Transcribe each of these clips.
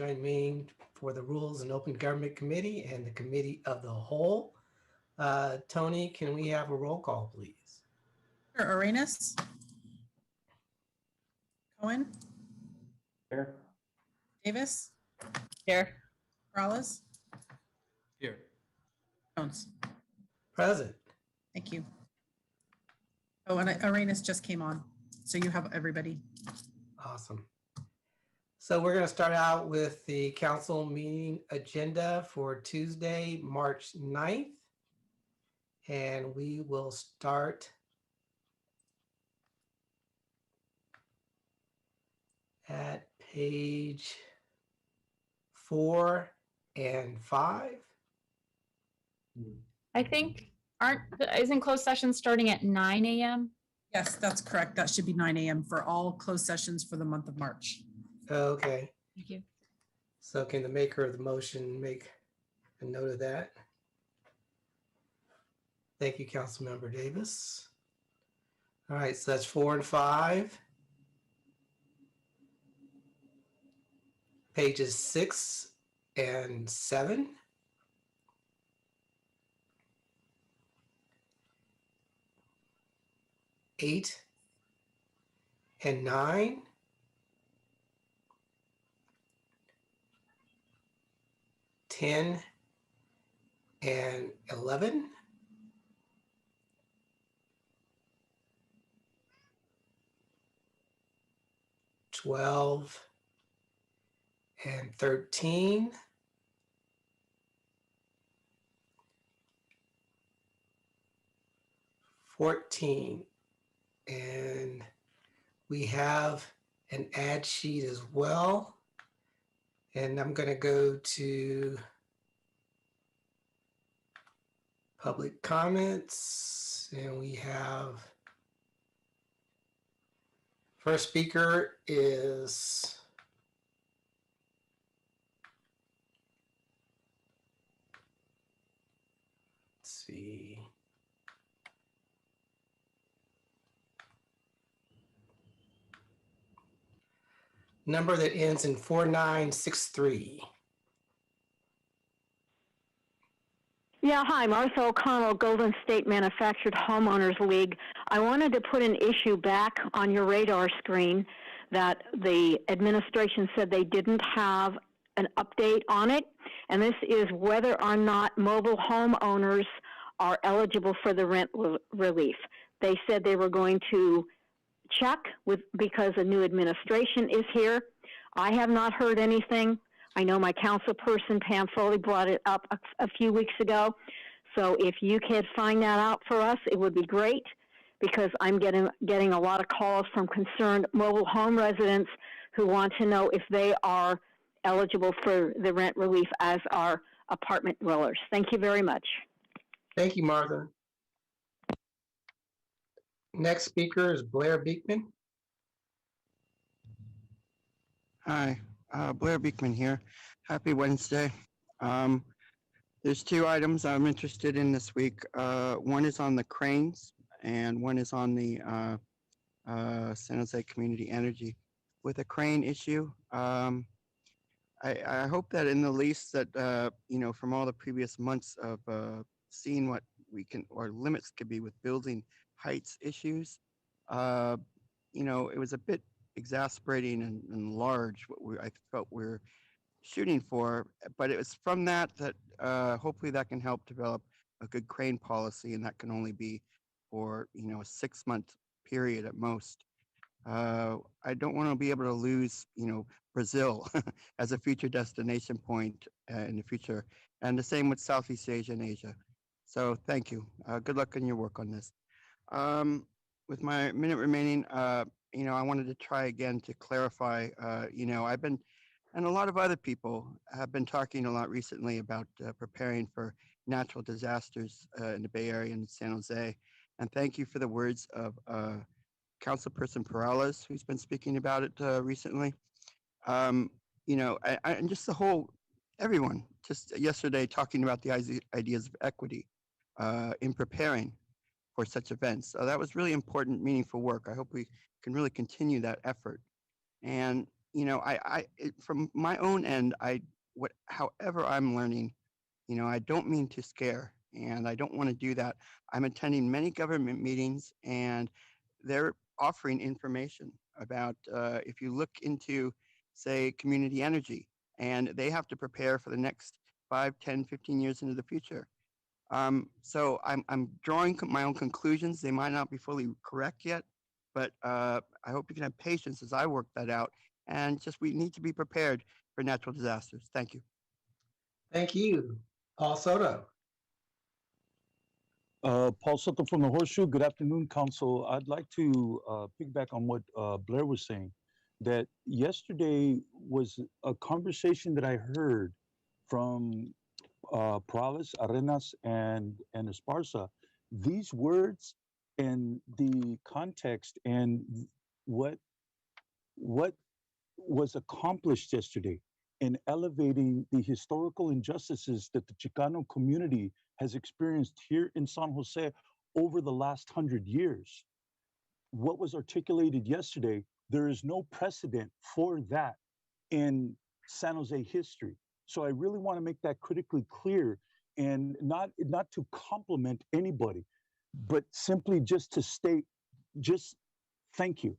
joint meeting for the Rules and Open Government Committee and the Committee of the Whole. Tony, can we have a roll call, please? Sure. Arenas? Cohen? Here. Davis? Here. Morales? Here. Jones? Present. Thank you. Oh, and Arenas just came on, so you have everybody. Awesome. So we're going to start out with the council meeting agenda for Tuesday, March 9th. And we will start at page 4 and 5. I think isn't closed session starting at 9 a.m.? Yes, that's correct. That should be 9 a.m. for all closed sessions for the month of March. Okay. Thank you. So can the maker of the motion make a note of that? Thank you, Councilmember Davis. All right, so that's 4 and 5. Pages 6 and 7. Eight and 9. 10 and 11. 12 and 13. 14. And we have an ad sheet as well. And I'm going to go to public comments. And we have first speaker is let's see. Number that ends in 4963. Yeah, hi, Martha O'Connell, Golden State Manufactured Homeowners League. I wanted to put an issue back on your radar screen that the administration said they didn't have an update on it, and this is whether or not mobile homeowners are eligible for the rent relief. They said they were going to check because a new administration is here. I have not heard anything. I know my council person, Pam Foley, brought it up a few weeks ago. So if you could find that out for us, it would be great, because I'm getting a lot of calls from concerned mobile home residents who want to know if they are eligible for the rent relief as our apartment dwellers. Thank you very much. Thank you, Martha. Next speaker is Blair Beekman. Hi, Blair Beekman here. Happy Wednesday. There's two items I'm interested in this week. One is on the cranes, and one is on the San Jose Community Energy. With a crane issue, I hope that in the lease that, from all the previous months of seeing what we can, or limits could be with building heights issues, it was a bit exasperating and large what I felt we're shooting for, but it was from that hopefully that can help develop a good crane policy, and that can only be for a 6-month period at most. I don't want to be able to lose Brazil as a future destination point in the future, and the same with Southeast Asia and Asia. So thank you. Good luck in your work on this. With my minute remaining, I wanted to try again to clarify, I've been, and a lot of other people have been talking a lot recently about preparing for natural disasters in the Bay Area and San Jose. And thank you for the words of Councilperson Perales, who's been speaking about it recently. And just everyone, just yesterday talking about the ideas of equity in preparing for such events. So that was really important, meaningful work. I hope we can really continue that effort. And from my own end, however I'm learning, I don't mean to scare, and I don't want to do that. I'm attending many government meetings, and they're offering information about if you look into, say, community energy, and they have to prepare for the next 5, 10, 15 years into the future. So I'm drawing my own conclusions. They might not be fully correct yet, but I hope you can have patience as I work that out. And just we need to be prepared for natural disasters. Thank you. Thank you. Paul Soto. Paul Soto from the Horseshoe. Good afternoon, Council. I'd like to piggyback on what Blair was saying, that yesterday was a conversation that I heard from Perales, Arenas, and Esparza. These words and the context and what what was accomplished yesterday in elevating the historical injustices that the Chicano community has experienced here in San Jose over the last 100 years. What was articulated yesterday, there is no precedent for that in San Jose history. So I really want to make that critically clear, and not to compliment anybody, but simply just to state, just thank you,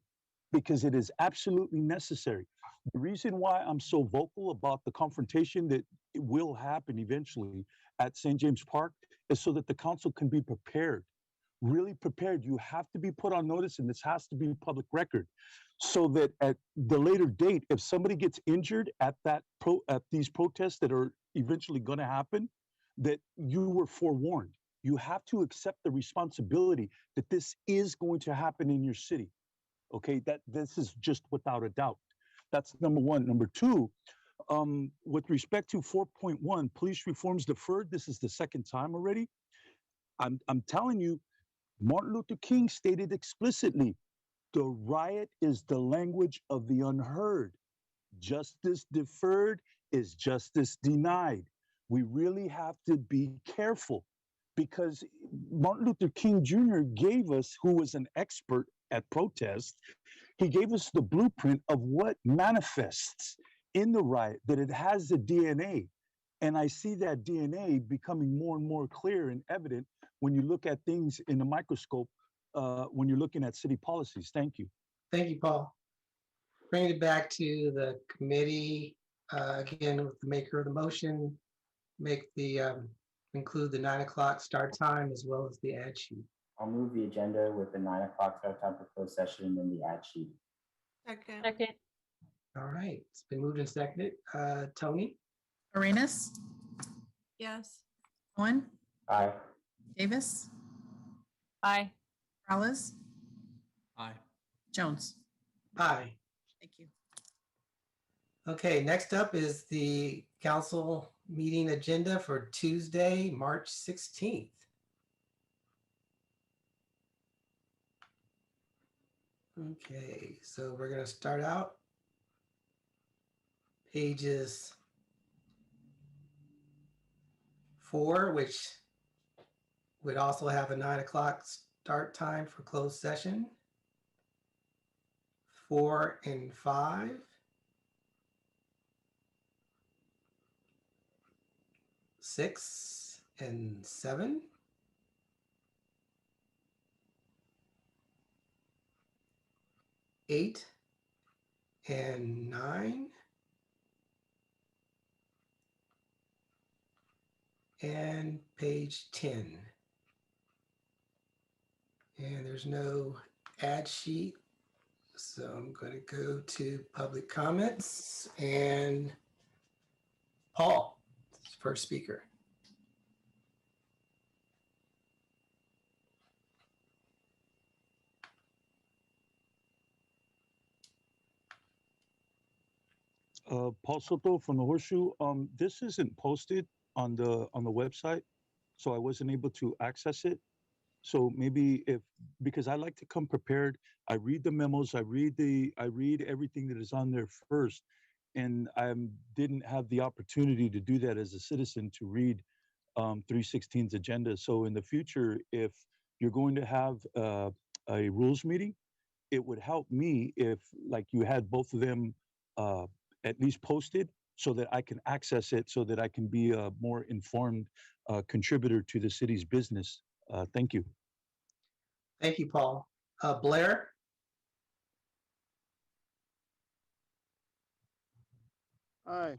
because it is absolutely necessary. The reason why I'm so vocal about the confrontation that it will happen eventually at St. James Park is so that the council can be prepared, really prepared. You have to be put on notice, and this has to be public record, so that at the later date, if somebody gets injured at these protests that are eventually going to happen, that you were forewarned. You have to accept the responsibility that this is going to happen in your city. Okay, that this is just without a doubt. That's number one. Number two, with respect to 4.1, police reforms deferred. This is the second time already. I'm telling you, Martin Luther King stated explicitly, the riot is the language of the unheard. Justice deferred is justice denied. We really have to be careful, because Martin Luther King Jr. gave us, who was an expert at protest, he gave us the blueprint of what manifests in the riot, that it has the DNA. And I see that DNA becoming more and more clear and evident when you look at things in the microscope, when you're looking at city policies. Thank you. Thank you, Paul. Bring it back to the committee, again, with the maker of the motion, include the 9 o'clock start time as well as the ad sheet. I'll move the agenda with the 9 o'clock start time for closed session and the ad sheet. Second. All right, it's been moved and seconded. Tony? Arenas, Yes. Cohen, Aye. Davis, Aye. Perales, Aye. Jones. Aye. Thank you. Okay, next up is the council meeting agenda for Tuesday, March 16th. Okay, so we're going to start out pages 4, which would also have a 9 o'clock start time for closed session. 4 and 5. 6 and 7. 8 and 9. And page 10. And there's no ad sheet, so I'm going to go to public comments, and Paul, first speaker. Paul Soto from the Horseshoe. This isn't posted on the website, so I wasn't able to access it. So maybe because I like to come prepared, I read the memos, I read everything that is on there first, and I didn't have the opportunity to do that as a citizen, to read 316's agenda. So in the future, if you're going to have a rules meeting, it would help me if, like, you had both of them at least posted so that I can access it, so that I can be a more informed contributor to the city's business. Thank you. Thank you, Paul. Blair? Hi,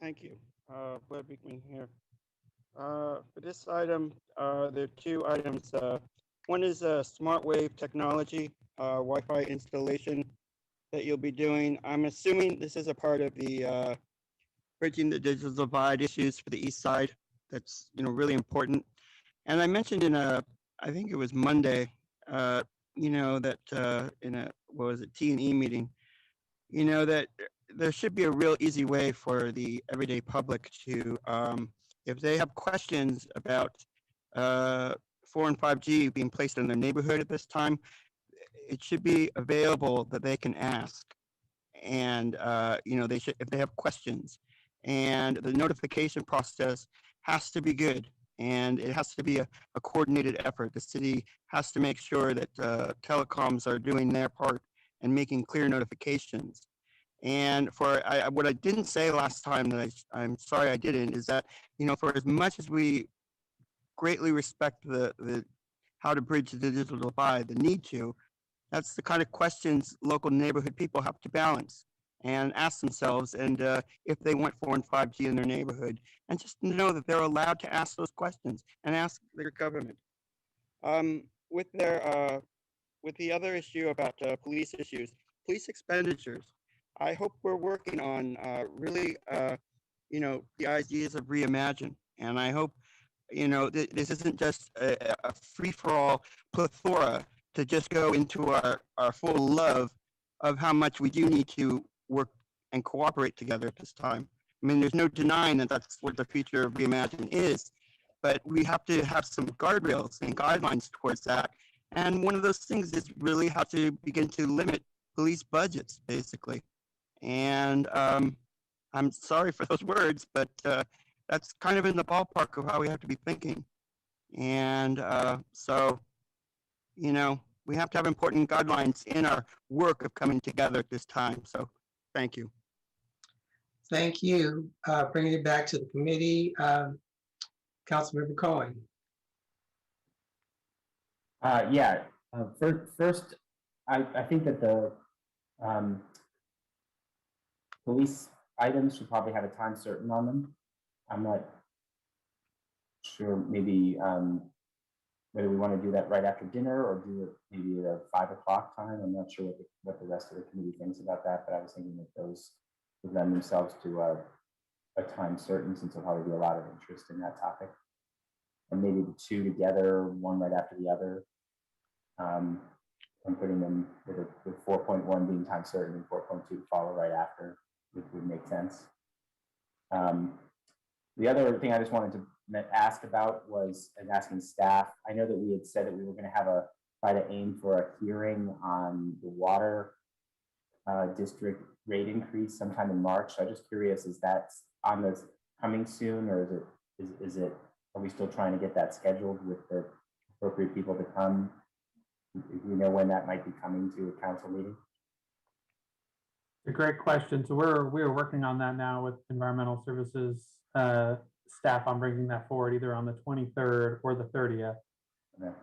thank you. Blair Beekman here. For this item, there are two items. One is smart wave technology, Wi-Fi installation that you'll be doing. I'm assuming this is a part of the bridging the digital divide issues for the east side. That's really important. And I mentioned in I think it was Monday, that in a what was it, T&E meeting, that there should be a real easy way for the everyday public to, if they have questions about 4 and 5G being placed in their neighborhood at this time, it should be available that they can ask. And, they should, if they have questions, and the notification process has to be good. And it has to be a coordinated effort. The city has to make sure that telecoms are doing their part and making clear notifications. And what I didn't say last time that I'm sorry I didn't is that, for as much as we greatly respect the how to bridge the digital divide, the need to, that's the kind of questions local neighborhood people have to balance and ask themselves, and if they want 4 and 5G in their neighborhood, and just know that they're allowed to ask those questions and ask their government. With the other issue about police issues, police expenditures, I hope we're working on really, the ideas of reimagine, and I hope this isn't just a free-for-all plethora to just go into our full love of how much we do need to work and cooperate together at this time. I mean, there's no denying that that's what the future of Reimagine is, but we have to have some guardrails and guidelines towards that. And one of those things is really how to begin to limit police budgets, basically. And I'm sorry for those words, but that's kind of in the ballpark of how we have to be thinking. And so, we have to have important guidelines in our work of coming together at this time. So thank you. Thank you. Bringing it back to the committee, Councilmember Cohen. First, I think that the police items should probably have a time certain on them. I'm not sure, maybe whether we want to do that right after dinner or do it maybe at a 5 o'clock time. I'm not sure what the rest of the committee thinks about that, but I was thinking that those would lend themselves to a time certain, since there'll probably be a lot of interest in that topic. And maybe the two together, one right after the other. And putting them with 4.1 being time certain and 4.2 to follow right after would make sense. The other thing I just wanted to ask about was, and asking staff, I know that we had said that we were going to try to aim for a hearing on the water district rate increase sometime in March. So I'm just curious, is that on the coming soon, or is it, are we still trying to get that scheduled with the appropriate people to come? Do you know when that might be coming to a council meeting? A great question. So we're working on that now with environmental services staff on bringing that forward either on the 23rd or the 30th. Okay.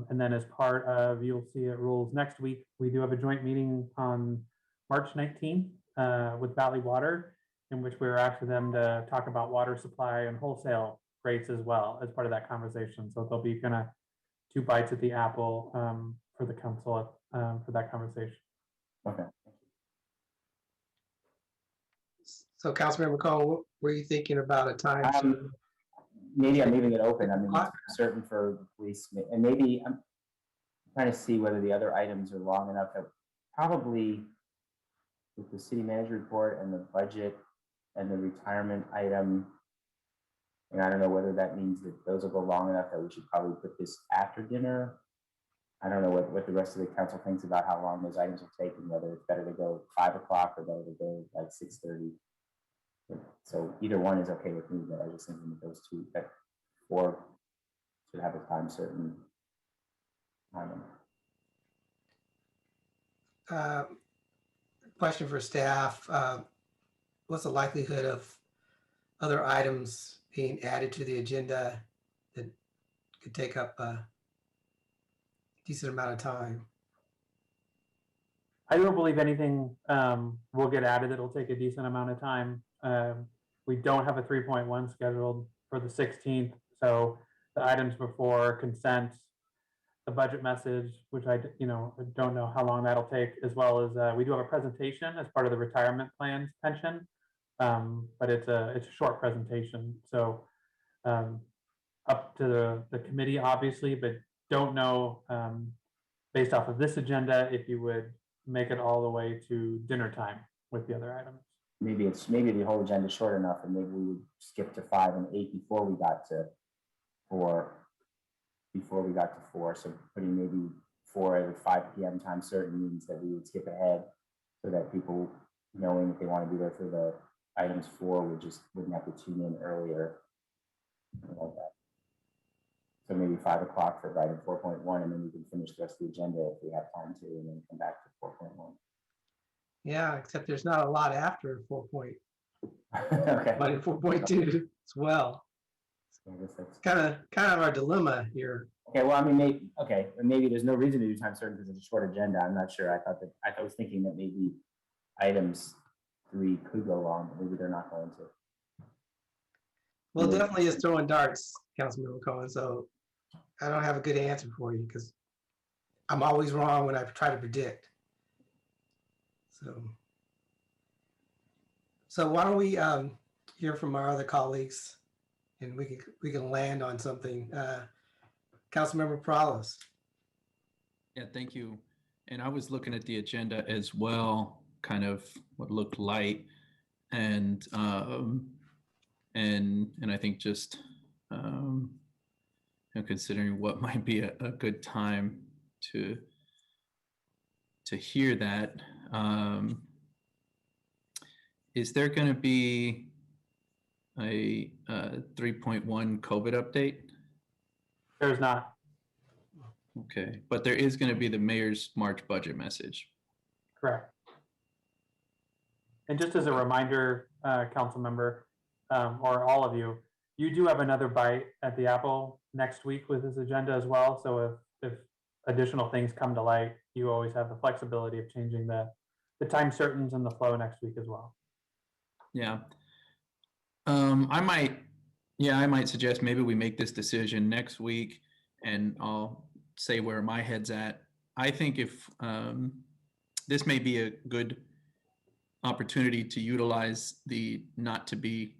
And then as part of, you'll see it rules next week, we do have a joint meeting on March 19th with Valley Water, in which we're asking them to talk about water supply and wholesale rates as well as part of that conversation. So there'll be kind of 2 bites at the apple for the council for that conversation. Okay. So Councilmember Cohen, what were you thinking about a time? Maybe I'm leaving it open. I mean, certain for the police, and maybe I'm trying to see whether the other items are long enough that probably with the city manager report and the budget and the retirement item, and I don't know whether that means that those will go long enough that we should probably put this after dinner. I don't know what the rest of the council thinks about how long those items will take, and whether it's better to go 5 o'clock or better to go like 6:30. So either one is okay with me, but I was just thinking that those two, that 4 should have a time certain. question for staff. What's the likelihood of other items being added to the agenda that could take up a decent amount of time? I don't believe anything will get added that'll take a decent amount of time. We don't have a 3.1 scheduled for the 16th, so the items before consent, the budget message, which I don't know how long that'll take, as well as we do have a presentation as part of the retirement plans pension, but it's a short presentation. So up to the committee, obviously, but don't know based off of this agenda if you would make it all the way to dinner time with the other items. Maybe the whole agenda is short enough, and maybe we would skip to 5 and 8 before we got to 4. So putting maybe 4 at 5 p.m. time certain means that we would skip ahead, so that people, knowing if they want to be there for the items 4, wouldn't have to tune in earlier. Something like that. So maybe 5 o'clock for item 4.1, and then we can finish the rest of the agenda if we have time to, and then come back to 4.1. Yeah, except there's not a lot after 4 point, Okay. but in 4.2 as well. So I guess that's Kind of our dilemma here. okay. Well, I mean, maybe there's no reason to do time certain because it's a short agenda. I'm not sure. I was thinking that maybe items 3 could go long, but maybe they're not going to. Well, Yeah. definitely is throwing darts, Councilmember Cohen. So I don't have a good answer for you because I'm always wrong when I try to predict. So why don't we hear from our other colleagues, and we can land on something. Councilmember Perales. Yeah, thank you. And I was looking at the agenda as well, kind of what looked light, and I think just considering what might be a good time to hear that. Is there going to be a 3.1 COVID update? There's not. Okay, but there is going to be the mayor's March budget message. Correct. And just as a reminder, council member, or all of you, you do have another bite at the apple next week with this agenda as well. So if additional things come to light, you always have the flexibility of changing the time certains and the flow next week as well. Yeah. I might suggest maybe we make this decision next week, and I'll say where my head's at. I think if this may be a good opportunity to utilize the not to be,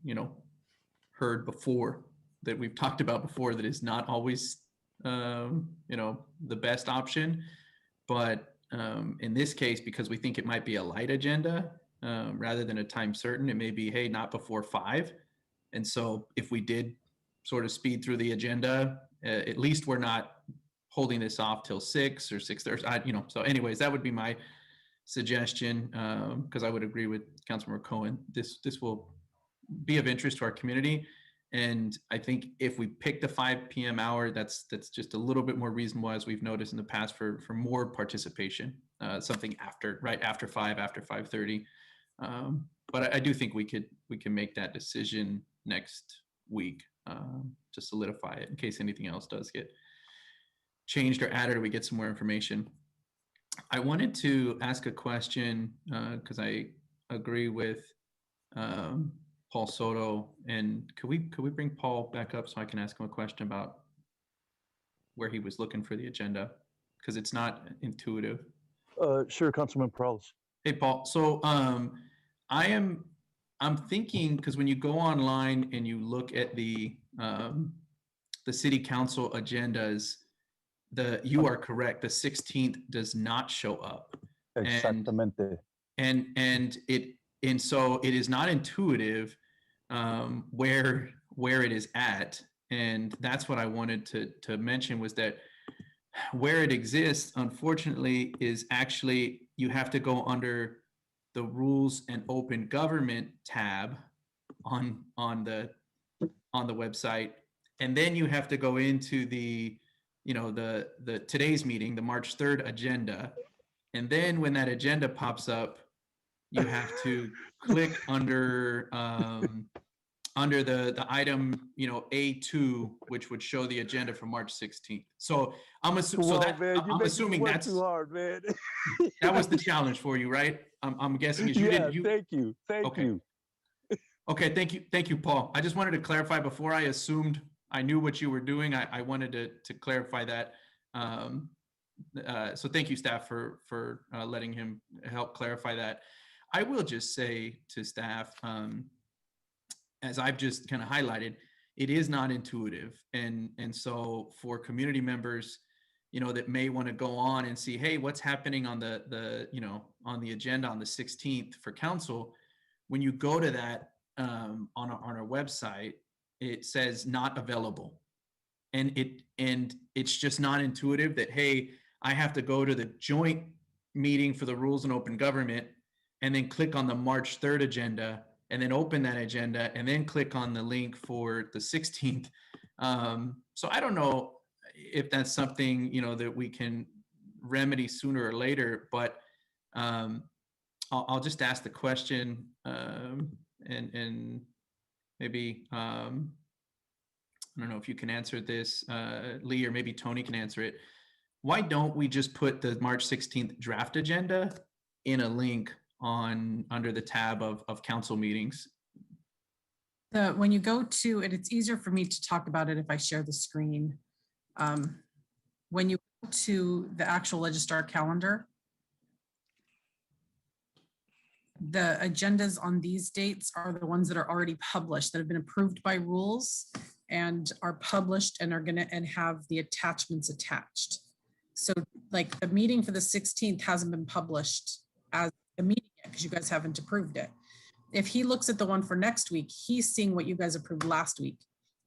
heard before that we've talked about before, that is not always, the best option. But in this case, because we think it might be a light agenda rather than a time certain, it may be, hey, not before 5. And so if we did sort of speed through the agenda, at least we're not holding this off till 6 or 6:30. So anyways, that would be my suggestion, because I would agree with Councilmember Cohen. This will be of interest to our community. And I think if we pick the 5 p.m. hour, that's just a little bit more reasonable, as we've noticed in the past, for more participation, something right after 5, after 5:30. But I do think we can make that decision next week to solidify it in case anything else does get changed or added, or we get some more information. I wanted to ask a question because I agree with Paul Soto, and could we bring Paul back up so I can ask him a question about where he was looking for the agenda, because it's not intuitive. Sure, Councilman Perales. Hey, Paul. So I'm thinking, because when you go online and you look at the city council agendas, you are correct. The 16th does not show up. Exactamente. And so it is not intuitive where it is at. And that's what I wanted to mention, was that where it exists, unfortunately, is actually you have to go under the Rules and Open Government tab on the website, and then you have to go into the today's meeting, the March 3rd agenda, and then when that agenda pops up, you have to click under the item, A2, which would show the agenda for March 16th. So I'm assuming that's too hard, man. that was the challenge for you, right? I'm guessing is you didn't. Thank you. Thank you. Okay, thank you, Paul. I just wanted to clarify before I assumed I knew what you were doing. I wanted to clarify that. So thank you, staff, for letting him help clarify that. I will just say to staff, as I've just kind of highlighted, it is not intuitive, and so for community members, that may want to go on and see, hey, what's happening on the on the agenda on the 16th for council. When you go to that on our website, it says not available, and it's just not intuitive that, hey, I have to go to the joint meeting for the rules and open government and then click on the March 3rd agenda and then open that agenda and then click on the link for the 16th. So I don't know if that's something, that we can remedy sooner or later, but I'll just ask the question, and maybe, I don't know if you can answer this, Lee, or maybe Tony can answer it. Why don't we just put the March 16th draft agenda in a link under the tab of council meetings? When you go to it, it's easier for me to talk about it if I share the screen. When you go to the actual registrar calendar, the agendas on these dates are the ones that are already published, that have been approved by rules and are published and are and have the attachments attached. So like the meeting for the 16th hasn't been published as a meeting yet because you guys haven't approved it. If he looks at the one for next week, he's seeing what you guys approved last week.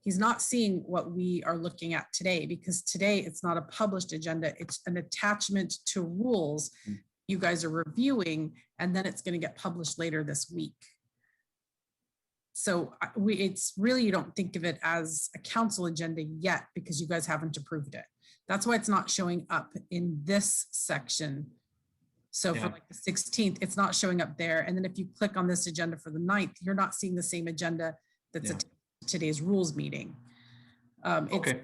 He's not seeing what we are looking at today, because today it's not a published agenda. It's an attachment to rules you guys are reviewing, and then it's going to get published later this week. So it's really, you don't think of it as a council agenda yet because you guys haven't approved it. That's why it's not showing up in this section. So for like the 16th, it's not showing up there. And then if you click on this agenda for the 9th, you're not seeing the same agenda that's at today's rules meeting. Okay.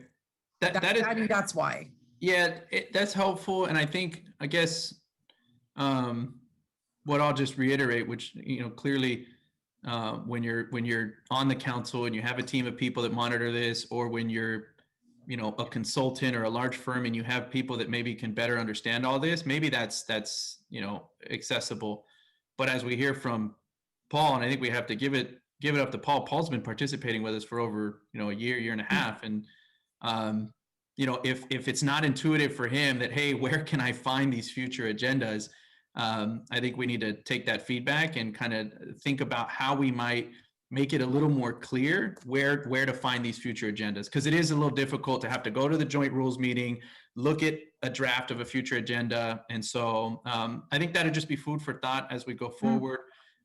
I mean, that's why. Yeah, that's helpful. And I guess what I'll just reiterate, which, clearly when you're on the council and you have a team of people that monitor this, or when you're, a consultant or a large firm and you have people that maybe can better understand all this, maybe that's accessible. But as we hear from Paul, and I think we have to give it up to Paul. Paul's been participating with us for over, a year and a half. And, if it's not intuitive for him that, hey, where can I find these future agendas? I think we need to take that feedback and kind of think about how we might make it a little more clear where to find these future agendas. Because it is a little difficult to have to go to the joint rules meeting, look at a draft of a future agenda. And so I think that'll just be food for thought as we go forward.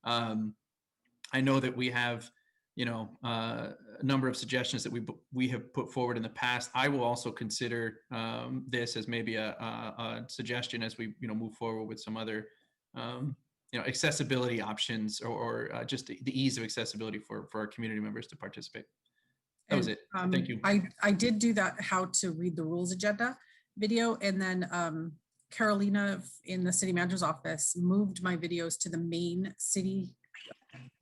I know that we have, a number of suggestions that we have put forward in the past. I will also consider this as maybe a suggestion as we, move forward with some other, accessibility options or just the ease of accessibility for our community members to participate. That was it. Thank you. I did do that how to read the rules agenda video, and then Carolina in the city manager's office moved my videos to the main city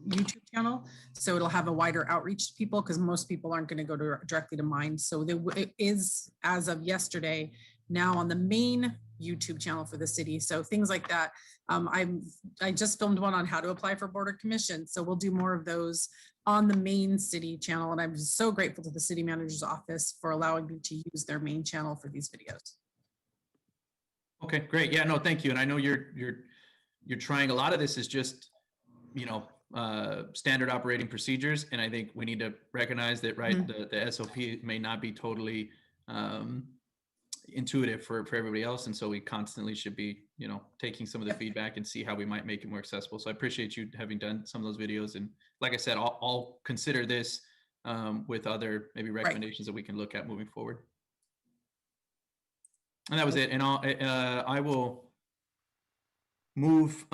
YouTube channel, so it'll have a wider outreach to people, because most people aren't going to go directly to mine. So it is, as of yesterday, now on the main YouTube channel for the city. So things like that. I just filmed one on how to apply for board or commission, so we'll do more of those on the main city channel. And I'm so grateful to the city manager's office for allowing me to use their main channel for these videos. Okay, great. Yeah, no, thank you. And I know you're trying. A lot of this is just, standard operating procedures. And I think we need to recognize that, right, the SOP may not be totally intuitive for everybody else. And so we constantly should be, taking some of the feedback and see how we might make it more accessible. So I appreciate you having done some of those videos. And like I said, I'll consider this with other maybe recommendations that we can look at moving forward. And that was it. And I will move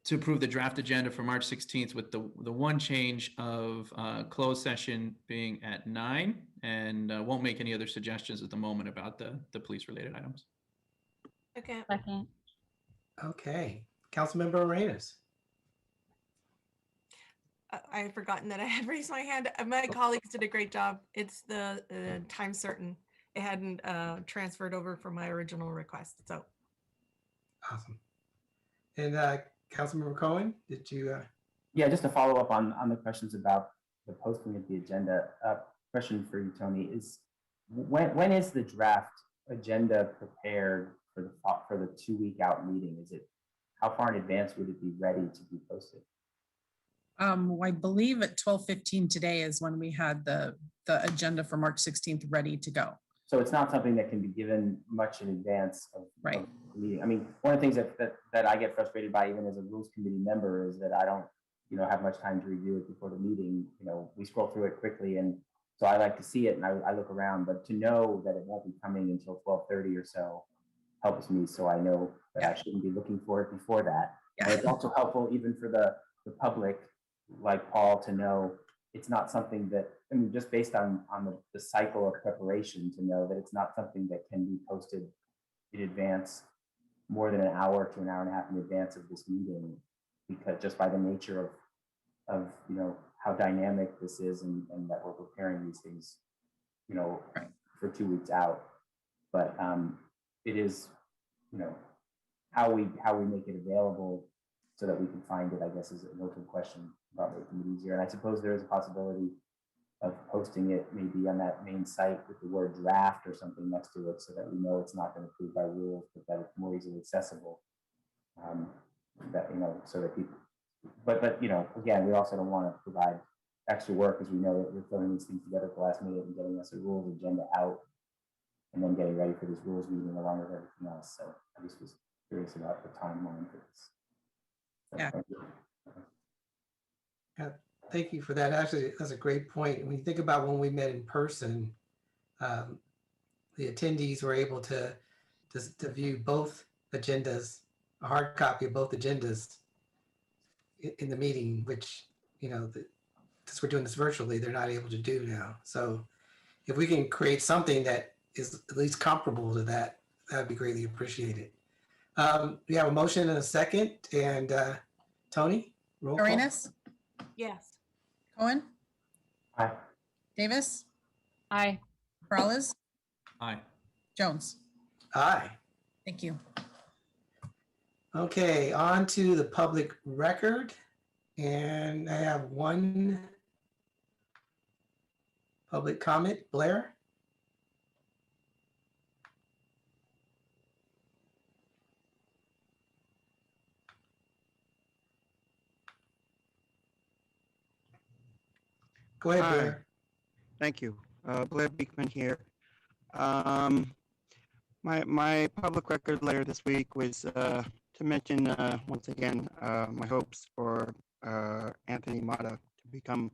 to approve the draft agenda for March 16th with the one change of closed session being at 9, and won't make any other suggestions at the moment about the police related items. Okay. Second. Okay, Councilmember Arenas. I had forgotten that I had raised my hand. My colleagues did a great job. It's the time certain. It hadn't transferred over from my original request. So Awesome. And Councilmember Cohen, did you? Yeah, just to follow up on the questions about the posting of the agenda. Question for you, Tony, is when is the draft agenda prepared for the 2-week out meeting? Is it, how far in advance would it be ready to be posted? I believe at 12:15 today is when we had the agenda for March 16th ready to go. So it's not something that can be given much in advance of, Right. of the meeting. I mean, one of the things that I get frustrated by even as a rules committee member is that I don't, have much time to review it before the meeting. We scroll through it quickly, and so I like to see it and I look around, but to know that it won't be coming until 12:30 or so helps me, so I know that I shouldn't be looking for it before that. Yeah. And it's also helpful even for the public, like Paul, to know it's not something that, I mean, just based on the cycle of preparation, to know that it's not something that can be posted in advance more than an hour to an hour and a half in advance of this meeting, because just by the nature of how dynamic this is, and that we're preparing these things, Right. for 2 weeks out. But it is, how we make it available so that we can find it, I guess, is an open question about making it easier. And I suppose there is a possibility of posting it maybe on that main site with the word draft or something next to it, so that we know it's not been approved by rules, but that it's more easily accessible. So that people, but again, we also don't want to provide extra work, because we know that we're throwing these things together at the last minute and getting us a rules agenda out, and then getting ready for this rules meeting along with everything else. So I just was curious about the timeline for this. So, Yeah. thank you. Thank you for that. Actually, that's a great point. When you think about when we met in person, the attendees were able to view both agendas, a hard copy of both agendas in the meeting, which, since we're doing this virtually, they're not able to do now. So if we can create something that is at least comparable to that, that'd be greatly appreciated. We have a motion and a second, and Tony, roll call. Arenas, yes. Cohen, Aye. Davis, Aye. Peralez, Aye. Jones. Aye. Thank you. Okay, on to the public record. And I have one public comment. Blair? Go ahead, Hi. Blair. Thank you. Blair Beekman here. My public record letter this week was to mention once again my hopes for Anthony Mata to become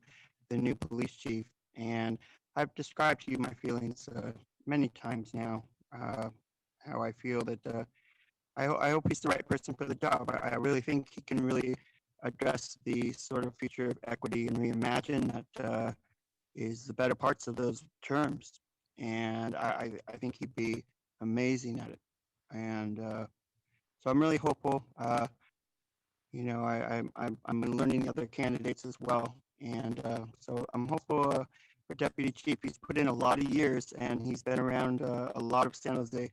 the new police chief. And I've described to you my feelings many times now, how I feel that I hope he's the right person for the job. I really think he can really address the sort of future of equity and reimagine that is the better parts of those terms. And I think he'd be amazing at it. And so I'm really hopeful. I'm learning other candidates as well. And so I'm hopeful for Deputy Chief. He's put in a lot of years, and he's been around a lot of San Jose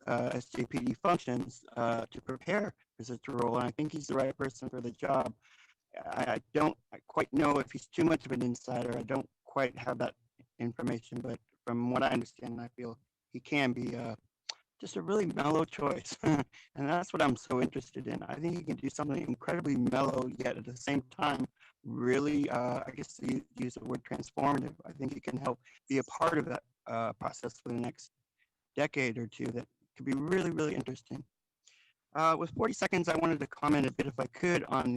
SJPD functions to prepare for such a role. And I think he's the right person for the job. I don't quite know if he's too much of an insider. I don't quite have that information, but from what I understand, I feel he can be just a really mellow choice. And that's what I'm so interested in. I think he can do something incredibly mellow, yet at the same time, really, I guess to use the word transformative. I think he can help be a part of that process for the next decade or two that could be really, really interesting. With 40 seconds, I wanted to comment a bit, if I could, on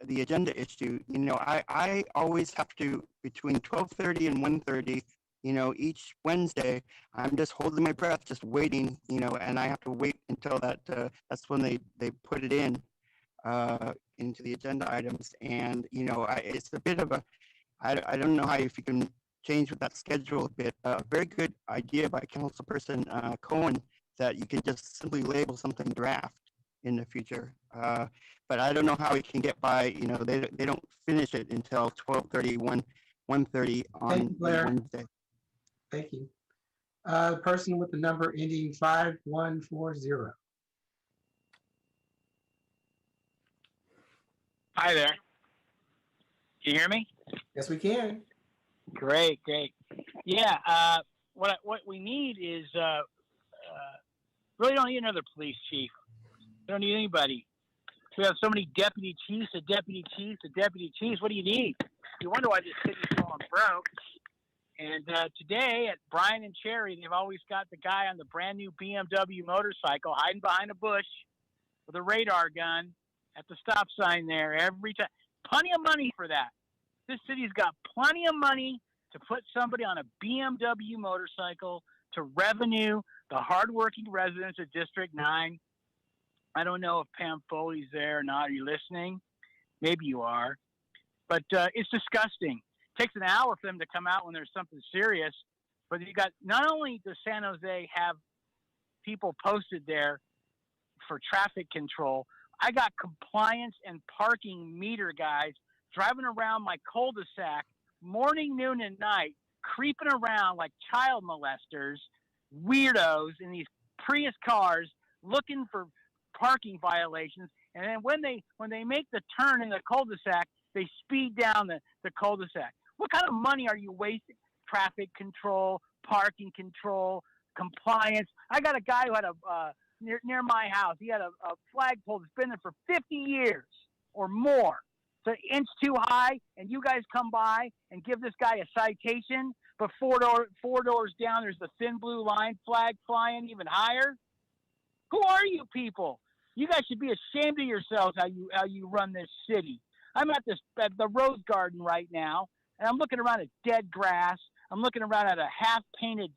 the agenda issue. I always have to, between 12:30 and 1:30, each Wednesday, I'm just holding my breath, just waiting, and I have to wait until that's when they put it in into the agenda items. And, it's a bit of I don't know how if you can change with that schedule a bit. A very good idea by Councilperson Cohen that you can just simply label something draft in the future. But I don't know how we can get by, they don't finish it until 12:30, 1:30 Thank on you, Blair. Wednesday. Thank you. Person with the number ending 5140. Hi there. Can you hear me? Yes, we can. Great. Yeah. What we need is really don't need another police chief. We don't need anybody. We have so many deputy chiefs, a deputy chief, a deputy chiefs. What do you need? You wonder why this city's falling broke. And today at Brian and Cherry, they've always got the guy on the brand new BMW motorcycle hiding behind a bush with a radar gun at the stop sign there every time. Plenty of money for that. This city's got plenty of money to put somebody on a BMW motorcycle to revenue the hardworking residents of District 9. I don't know if Pam Foley's there or not. Are you listening? Maybe you are. But it's disgusting. It takes an hour for them to come out when there's something serious. But you got, not only does San Jose have people posted there for traffic control, I got compliance and parking meter guys driving around my cul-de-sac morning, noon, and night, creeping around like child molesters, weirdos in these Prius cars looking for parking violations. And then when they make the turn in the cul-de-sac, they speed down the cul-de-sac. What kind of money are you wasting? Traffic control, parking control, compliance. I got a guy who had near my house. He had a flagpole that's been there for 50 years or more. It's an inch too high, and you guys come by and give this guy a citation, but four doors down, there's the thin blue line flag flying even higher. Who are you people? You guys should be ashamed of yourselves how you run this city. I'm at the Rose Garden right now, and I'm looking around at dead grass. I'm looking around at a half-painted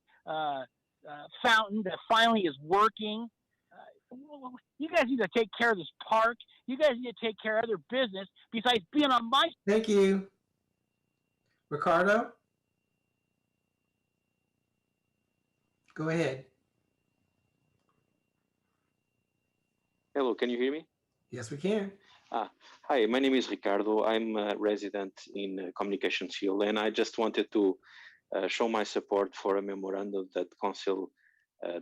fountain that finally is working. You guys need to take care of this park. You guys need to take care of other business besides being on my. Thank you. Ricardo? Go ahead. Hello, can you hear me? Yes, we can. Hi, my name is Ricardo. I'm a resident in Communications Hill, and I just wanted to show my support for a memorandum that Council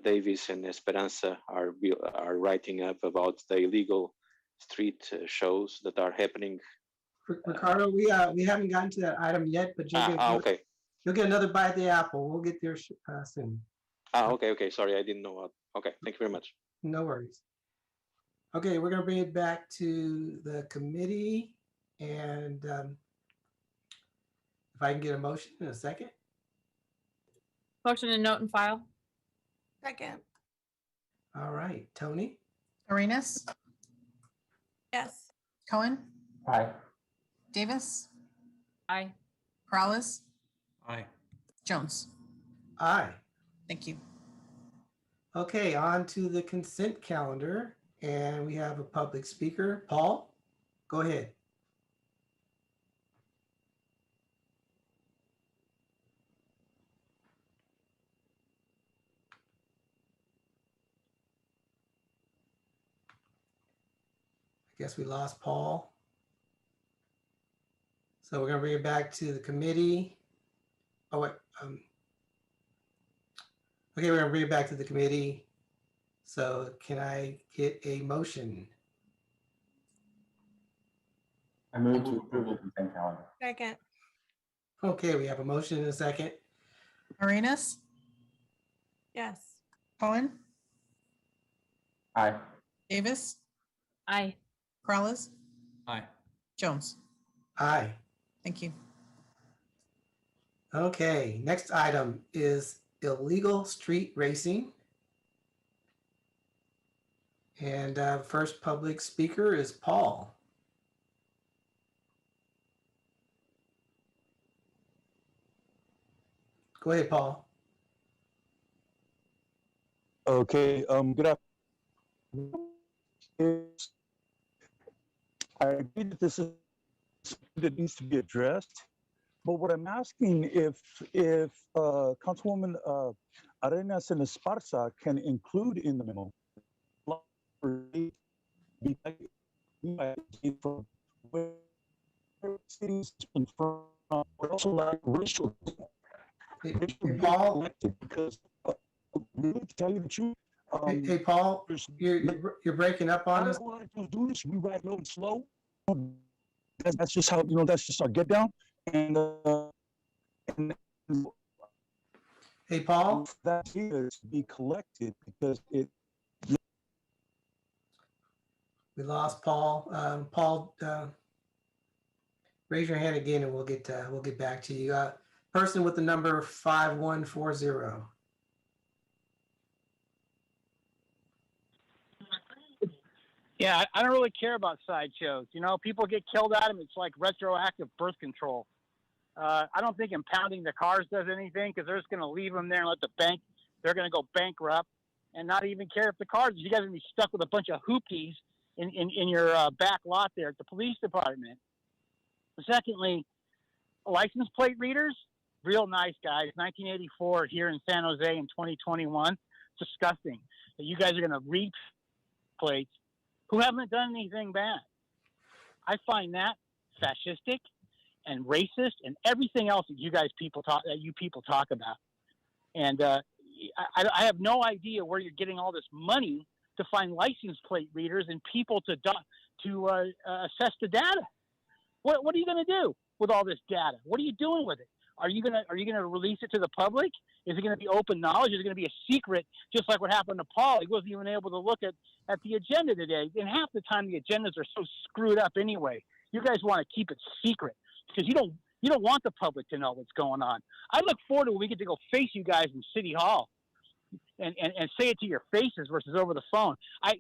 Davis and Esperanza are writing up about the illegal street shows that are happening. Ricardo, we haven't gotten to that item yet, but okay. You'll get another bite of the apple. We'll get there soon. Okay. Sorry, I didn't know what. Okay, thank you very much. No worries. Okay, we're going to bring it back to the committee, and if I can get a motion in a second. Motion to note and file. Second. All right, Tony? Arenas, Yes. Cohen, Aye. Davis, Aye. Corrales, Aye. Jones. Aye. Thank you. Okay, on to the consent calendar, and we have a public speaker. Paul, go ahead. I guess we lost Paul. So we're going to bring it back to the committee. Oh, wait. Okay, we're going to bring it back to the committee. So can I get a motion? I move to approve the consent calendar. Second. Okay, we have a motion and a second. Arenas, Yes. Cohen, Aye. Davis, Aye. Corrales, Aye. Jones. Aye. Thank you. Okay, next item is illegal street racing. And first public speaker is Paul. Go ahead, Paul. Okay, good afternoon. I agree that this is something that needs to be addressed, but what I'm asking if Councilwoman Arenas and Esparza can include in the memo from where cities from, but also like racial. Paul, because really, to tell you the truth, hey, Paul, you're breaking up on us. all I do is do this. We ride low and slow. That's just how, that's just our get down. And hey, Paul, that here to be collected because it. We lost Paul. Paul, raise your hand again, and we'll get back to you. Person with the number 5140. Yeah, I don't really care about sideshows. People get killed at them. It's like retroactive birth control. I don't think impounding the cars does anything because they're just going to leave them there and let the bank. They're going to go bankrupt and not even care if the cars. You guys are going to be stuck with a bunch of hoopies in your back lot there at the police department. Secondly, license plate readers, real nice guys. 1984 here in San Jose in 2021. Disgusting that you guys are going to read plates who haven't done anything bad. I find that fascistic and racist and everything else that you people talk about. And I have no idea where you're getting all this money to find license plate readers and people to assess the data. What are you going to do with all this data? What are you doing with it? Are you gonna release it to the public? Is it going to be open knowledge? Is it going to be a secret, just like what happened to Paul? He wasn't even able to look at the agenda today. And half the time the agendas are so screwed up anyway. You guys want to keep it secret because you don't want the public to know what's going on. I look forward to when we get to go face you guys in City Hall and say it to your faces versus over the phone. I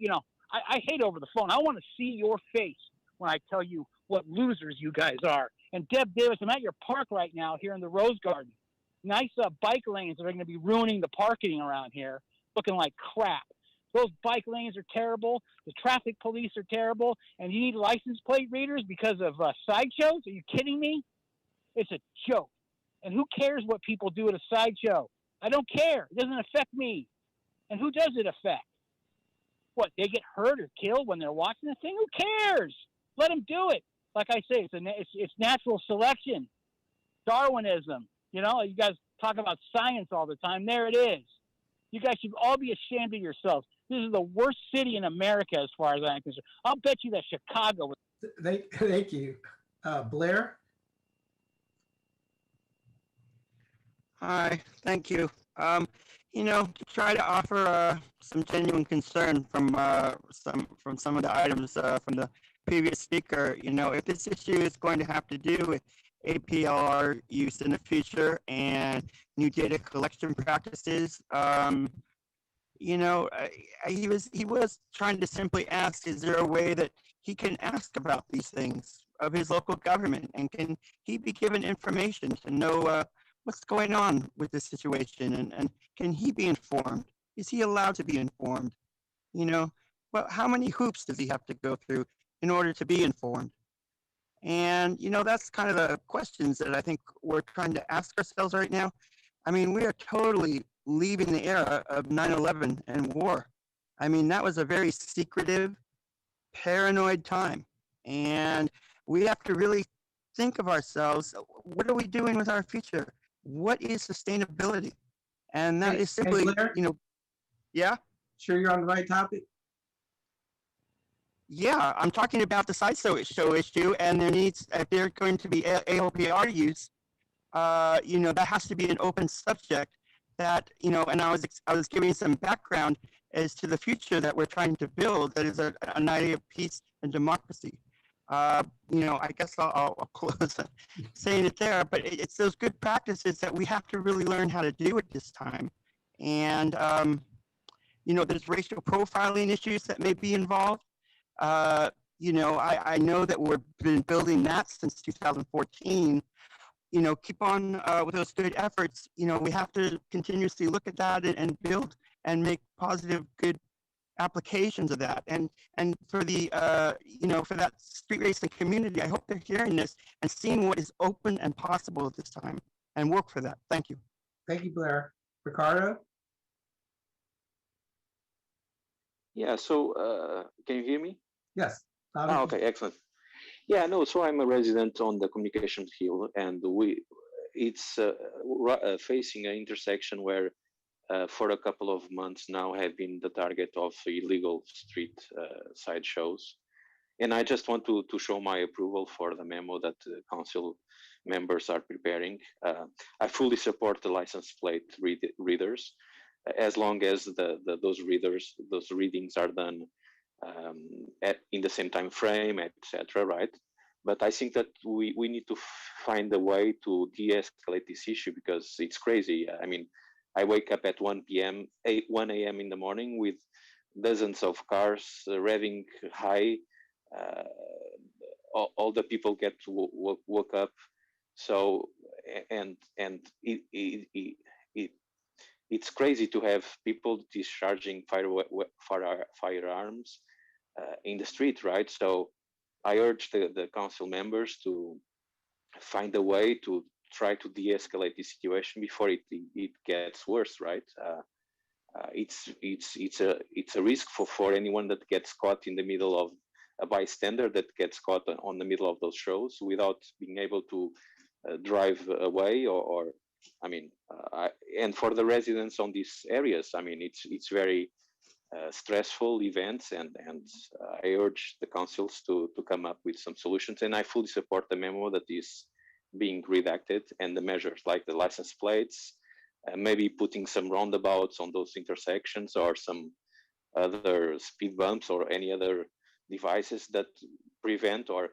hate over the phone. I want to see your face when I tell you what losers you guys are. And Deb Davis, I'm at your park right now here in the Rose Garden. Nice bike lanes that are going to be ruining the parking around here, looking like crap. Those bike lanes are terrible. The traffic police are terrible. And you need license plate readers because of sideshows? Are you kidding me? It's a joke. And who cares what people do at a sideshow? I don't care. It doesn't affect me. And who does it affect? What, they get hurt or killed when they're watching the thing? Who cares? Let them do it. Like I say, it's natural selection, Darwinism. You guys talk about science all the time. There it is. You guys should all be ashamed of yourselves. This is the worst city in America as far as I'm concerned. I'll bet you that Chicago. Thank you. Blair? Hi, thank you. To try to offer some genuine concern from some of the items from the previous speaker, if this issue is going to have to do with APLR use in the future and new data collection practices, he was trying to simply ask, is there a way that he can ask about these things of his local government, and can he be given information to know what's going on with this situation, and can he be informed? Is he allowed to be informed? Well, how many hoops does he have to go through in order to be informed? And, that's kind of the questions that I think we're trying to ask ourselves right now. I mean, we are totally leaving the era of 9/11 and war. I mean, that was a very secretive, paranoid time. And we have to really think of ourselves, what are we doing with our future? What is sustainability? And that is simply, Blair, yeah? Sure you're on the right topic? Yeah, I'm talking about the sideshow issue, and if there's going to be AOPR use, that has to be an open subject. That and I was giving some background as to the future that we're trying to build. That is an idea of peace and democracy. I guess I'll close saying it there, but it's those good practices that we have to really learn how to do at this time. And there's racial profiling issues that may be involved. I know that we've been building that since 2014. keep on with those good efforts. We have to continuously look at that and build and make positive, good applications of that. And for the for that street racing community, I hope they're hearing this and seeing what is open and possible at this time and work for that. Thank you. Thank you, Blair. Ricardo? Yeah, so can you hear me? Yes. Okay, excellent. Yeah, no, so I'm a resident on the Communications Hill, and it's facing an intersection where for a couple of months now have been the target of illegal street side shows. And I just want to show my approval for the memo that council members are preparing. I fully support the license plate readers, as long as those readings are done in the same time frame, etc. Right? But I think that we need to find a way to de-escalate this issue, because it's crazy. I mean, I wake up at 1 a.m. in the morning with dozens of cars revving high. All the people get woke up. So it's crazy to have people discharging firearms in the street, right? So I urge the council members to find a way to try to de-escalate the situation before it gets worse, right? It's a risk for anyone that gets caught in the middle of a bystander that gets caught on the middle of those shows without being able to drive away, or I mean, and for the residents on these areas, I mean, it's very stressful events, and I urge the councils to come up with some solutions. And I fully support the memo that is being redacted, and the measures like the license plates, maybe putting some roundabouts on those intersections, or some other speed bumps, or any other devices that prevent or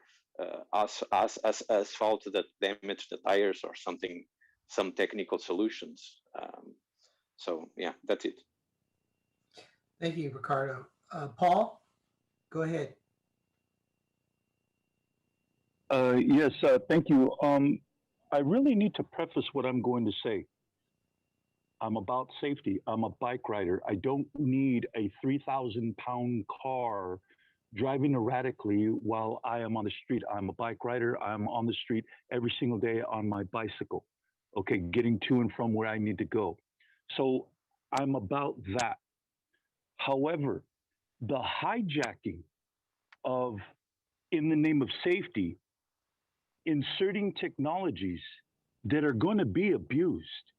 asphalt that damage the tires, or something, some technical solutions. So yeah, that's it. Thank you, Ricardo. Paul, go ahead. Yes, thank you. I really need to preface what I'm going to say. I'm about safety. I'm a bike rider. I don't need a 3,000-pound car driving erratically while I am on the street. I'm a bike rider. I'm on the street every single day on my bicycle, okay, getting to and from where I need to go. So I'm about that. However, the hijacking of, in the name of safety, inserting technologies that are going to be abused.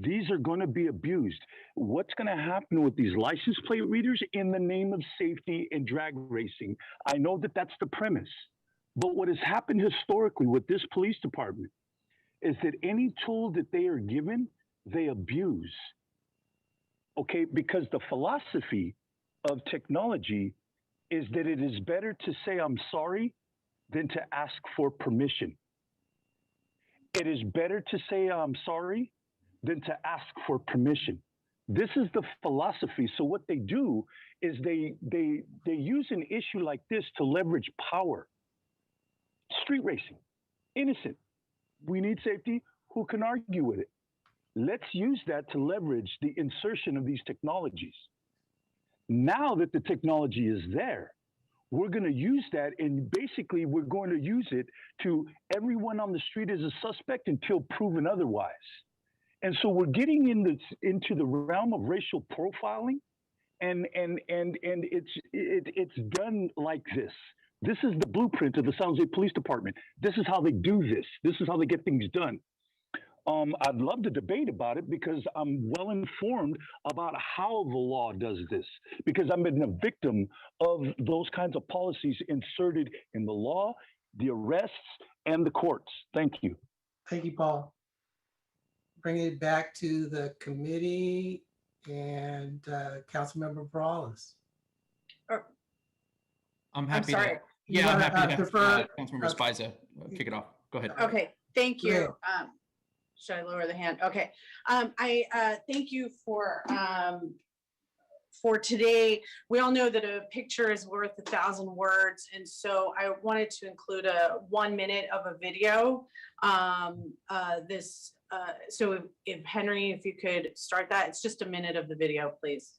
These are going to be abused. What's going to happen with these license plate readers in the name of safety and drag racing? I know that that's the premise. But what has happened historically with this police department is that any tool that they are given, they abuse. Okay, because the philosophy of technology is that it is better to say I'm sorry than to ask for permission. It is better to say I'm sorry than to ask for permission. This is the philosophy. So what they do is they use an issue like this to leverage power. Street racing, innocent. We need safety. Who can argue with it? Let's use that to leverage the insertion of these technologies. Now that the technology is there, we're going to use that, and basically we're going to use it to everyone on the street is a suspect until proven otherwise. And so we're getting into the realm of racial profiling, and it's done like this. This is the blueprint of the San Jose Police Department. This is how they do this. This is how they get things done. I'd love to debate about it because I'm well informed about how the law does this, because I've been a victim of those kinds of policies inserted in the law, the arrests, and the courts. Thank you. Thank you, Paul. Bring it back to the committee and Councilmember Perales. I'm happy. sorry. To, yeah, I'm happy to have defer- Councilmember Spiza kick it off. Go ahead. Okay, thank Go you. ahead. Should I lower the hand? Okay. I thank you for for today, we all know that a picture is worth 1,000 words. And so I wanted to include a 1 minute of a video. So if Henry, if you could start that, it's just a minute of the video, please.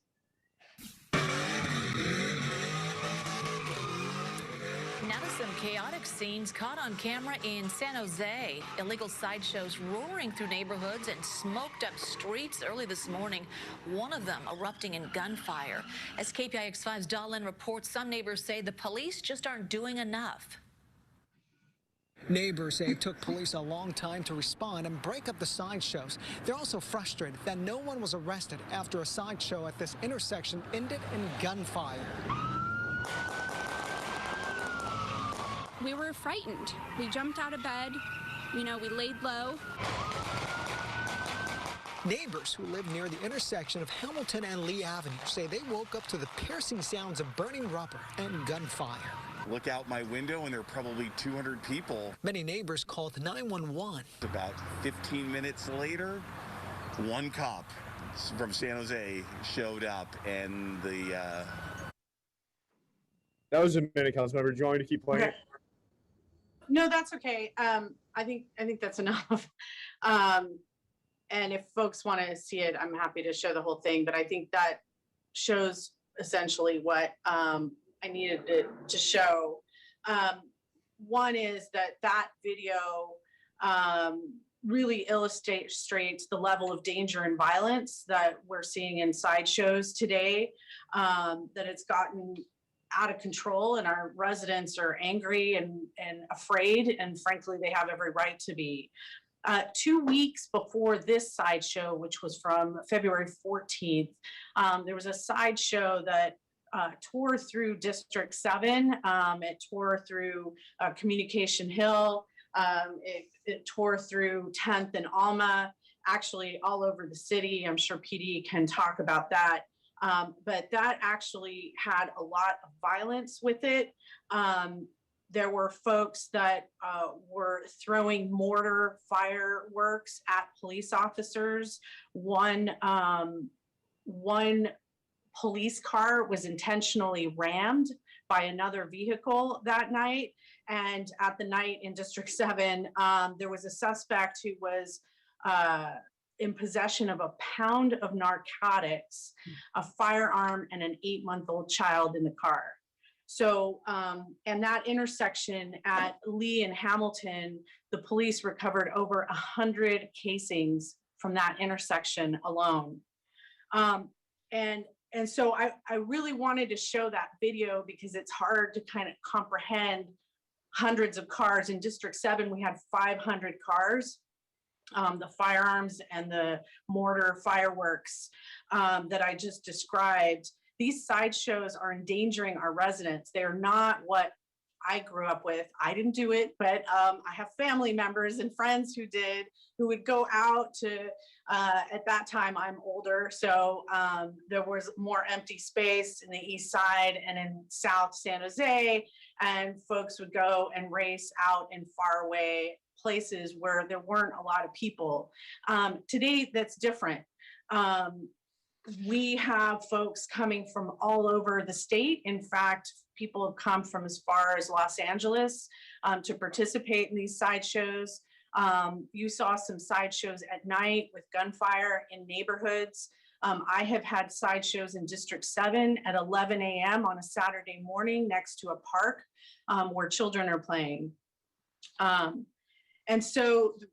Now to some chaotic scenes caught on camera in San Jose. Illegal sideshows roaring through neighborhoods and smoked up streets early this morning, one of them erupting in gunfire. As KPIX5's Dahlin reports, some neighbors say the police just aren't doing enough. Neighbors say it took police a long time to respond and break up the sideshows. They're also frustrated that no one was arrested after a sideshow at this intersection ended in gunfire. We were frightened. We jumped out of bed, we laid low. Neighbors who live near the intersection of Hamilton and Lee Avenue say they woke up to the piercing sounds of burning rubber and gunfire. Look out my window and there are probably 200 people. Many neighbors called 911. About 15 minutes later, one cop from San Jose showed up and That was a minute, Councilmember. Do you want me to keep playing? Okay. No, that's okay. I think that's enough. And if folks want to see it, I'm happy to show the whole thing. But I think that shows essentially what I needed to show. One is that video really illustrates the level of danger and violence that we're seeing in sideshows today, that it's gotten out of control and our residents are angry and afraid, and frankly, they have every right to be. 2 weeks before this sideshow, which was from February 14th, there was a sideshow that tore through District 7. It tore through Communication Hill. It tore through 10th and Alma, actually all over the city. I'm sure PD can talk about that. But that actually had a lot of violence with it. There were folks that were throwing mortar fireworks at police officers. One police car was intentionally rammed by another vehicle that night. And at the night in District 7, there was a suspect who was in possession of a pound of narcotics, a firearm, and an 8-month-old child in the car. So, and that intersection at Lee and Hamilton, the police recovered over 100 casings from that intersection alone. And so I really wanted to show that video because it's hard to kind of comprehend hundreds of cars. In District 7, we had 500 cars. The firearms and the mortar fireworks that I just described, these sideshows are endangering our residents. They're not what I grew up with. I didn't do it, but I have family members and friends who did, who would go out to, at that time, I'm older, so there was more empty space in the east side and in South San Jose, and folks would go and race out in faraway places where there weren't a lot of people. Today, that's different. We have folks coming from all over the state. In fact, people have come from as far as Los Angeles to participate in these sideshows. You saw some sideshows at night with gunfire in neighborhoods. I have had sideshows in District 7 at 11 a.m. on a Saturday morning next to a park where children are playing. And so the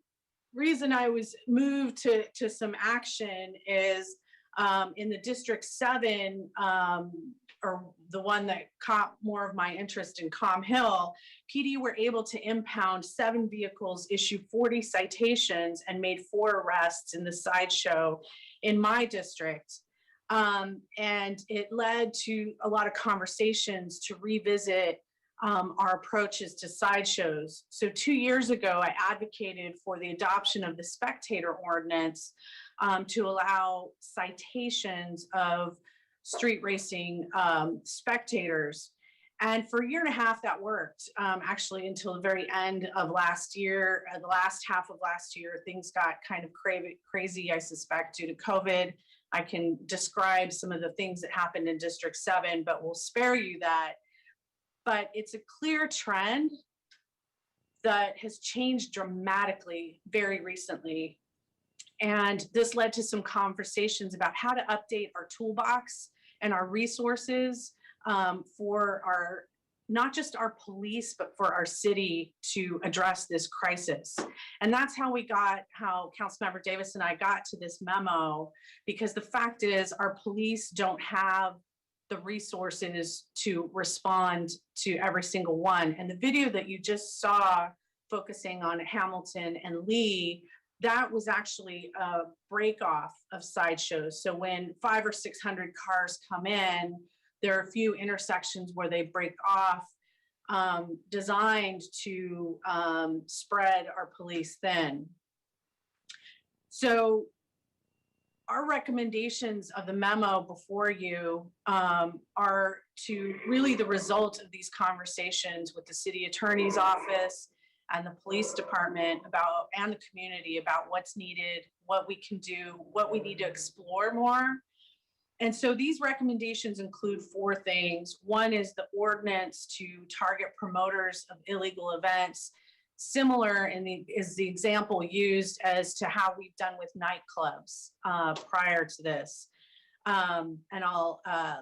reason I was moved to some action is in the District 7, or the one that caught more of my interest in Calm Hill, PD were able to impound 7 vehicles, issue 40 citations, and made 4 arrests in the sideshow in my district. And it led to a lot of conversations to revisit our approaches to sideshows. So 2 years ago, I advocated for the adoption of the spectator ordinance to allow citations of street racing spectators. And for a year and a half, that worked, actually until the very end of last year. The last half of last year, things got kind of crazy, I suspect, due to COVID. I can describe some of the things that happened in District 7, but we'll spare you that. But it's a clear trend that has changed dramatically very recently. And this led to some conversations about how to update our toolbox and our resources for our, not just our police, but for our city to address this crisis. And that's how Councilmember Davis and I got to this memo, because the fact is our police don't have the resources to respond to every single one. And the video that you just saw focusing on Hamilton and Lee, that was actually a break off of sideshows. So when 500 or 600 cars come in, there are a few intersections where they break off, designed to spread our police thin. So our recommendations of the memo before you are to really the result of these conversations with the city attorney's office and the police department and the community about what's needed, what we can do, what we need to explore more. And so these recommendations include 4 things. One is the ordinance to target promoters of illegal events, similar is the example used as to how we've done with nightclubs prior to this. And I'll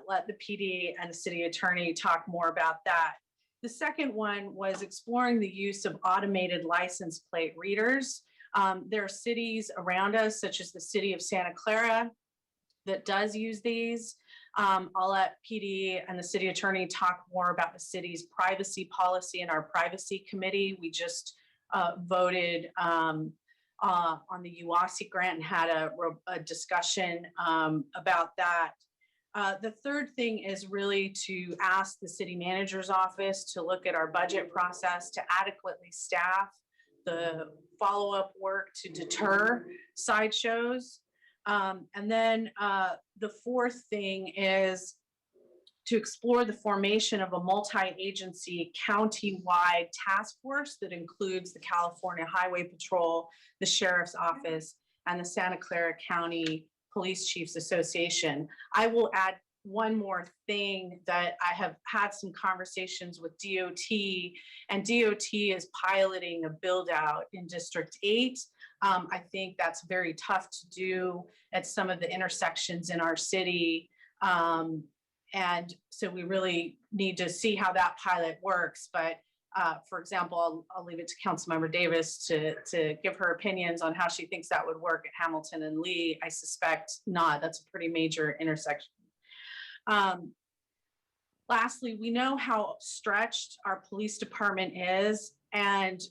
let the PD and the city attorney talk more about that. The second one was exploring the use of automated license plate readers. There are cities around us, such as the city of Santa Clara, that does use these. I'll let PD and the city attorney talk more about the city's privacy policy and our privacy committee. We just voted on the UASI grant and had a discussion about that. The third thing is really to ask the city manager's office to look at our budget process to adequately staff the follow-up work to deter sideshows. And then the fourth thing is to explore the formation of a multi-agency county-wide task force that includes the California Highway Patrol, the Sheriff's Office, and the Santa Clara County Police Chiefs Association. I will add one more thing that I have had some conversations with DOT, and DOT is piloting a build out in District 8. I think that's very tough to do at some of the intersections in our city. And so we really need to see how that pilot works. But for example, I'll leave it to Councilmember Davis to give her opinions on how she thinks that would work at Hamilton and Lee. I suspect not. That's a pretty major intersection. Lastly, we know how stretched our police department is. And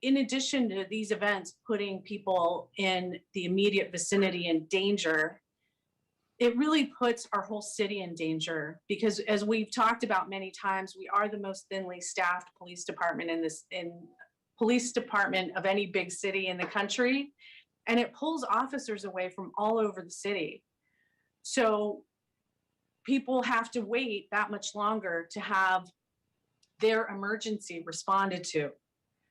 in addition to these events putting people in the immediate vicinity in danger, it really puts our whole city in danger, because as we've talked about many times, we are the most thinly staffed police department police department of any big city in the country, and it pulls officers away from all over the city. So people have to wait that much longer to have their emergency responded to.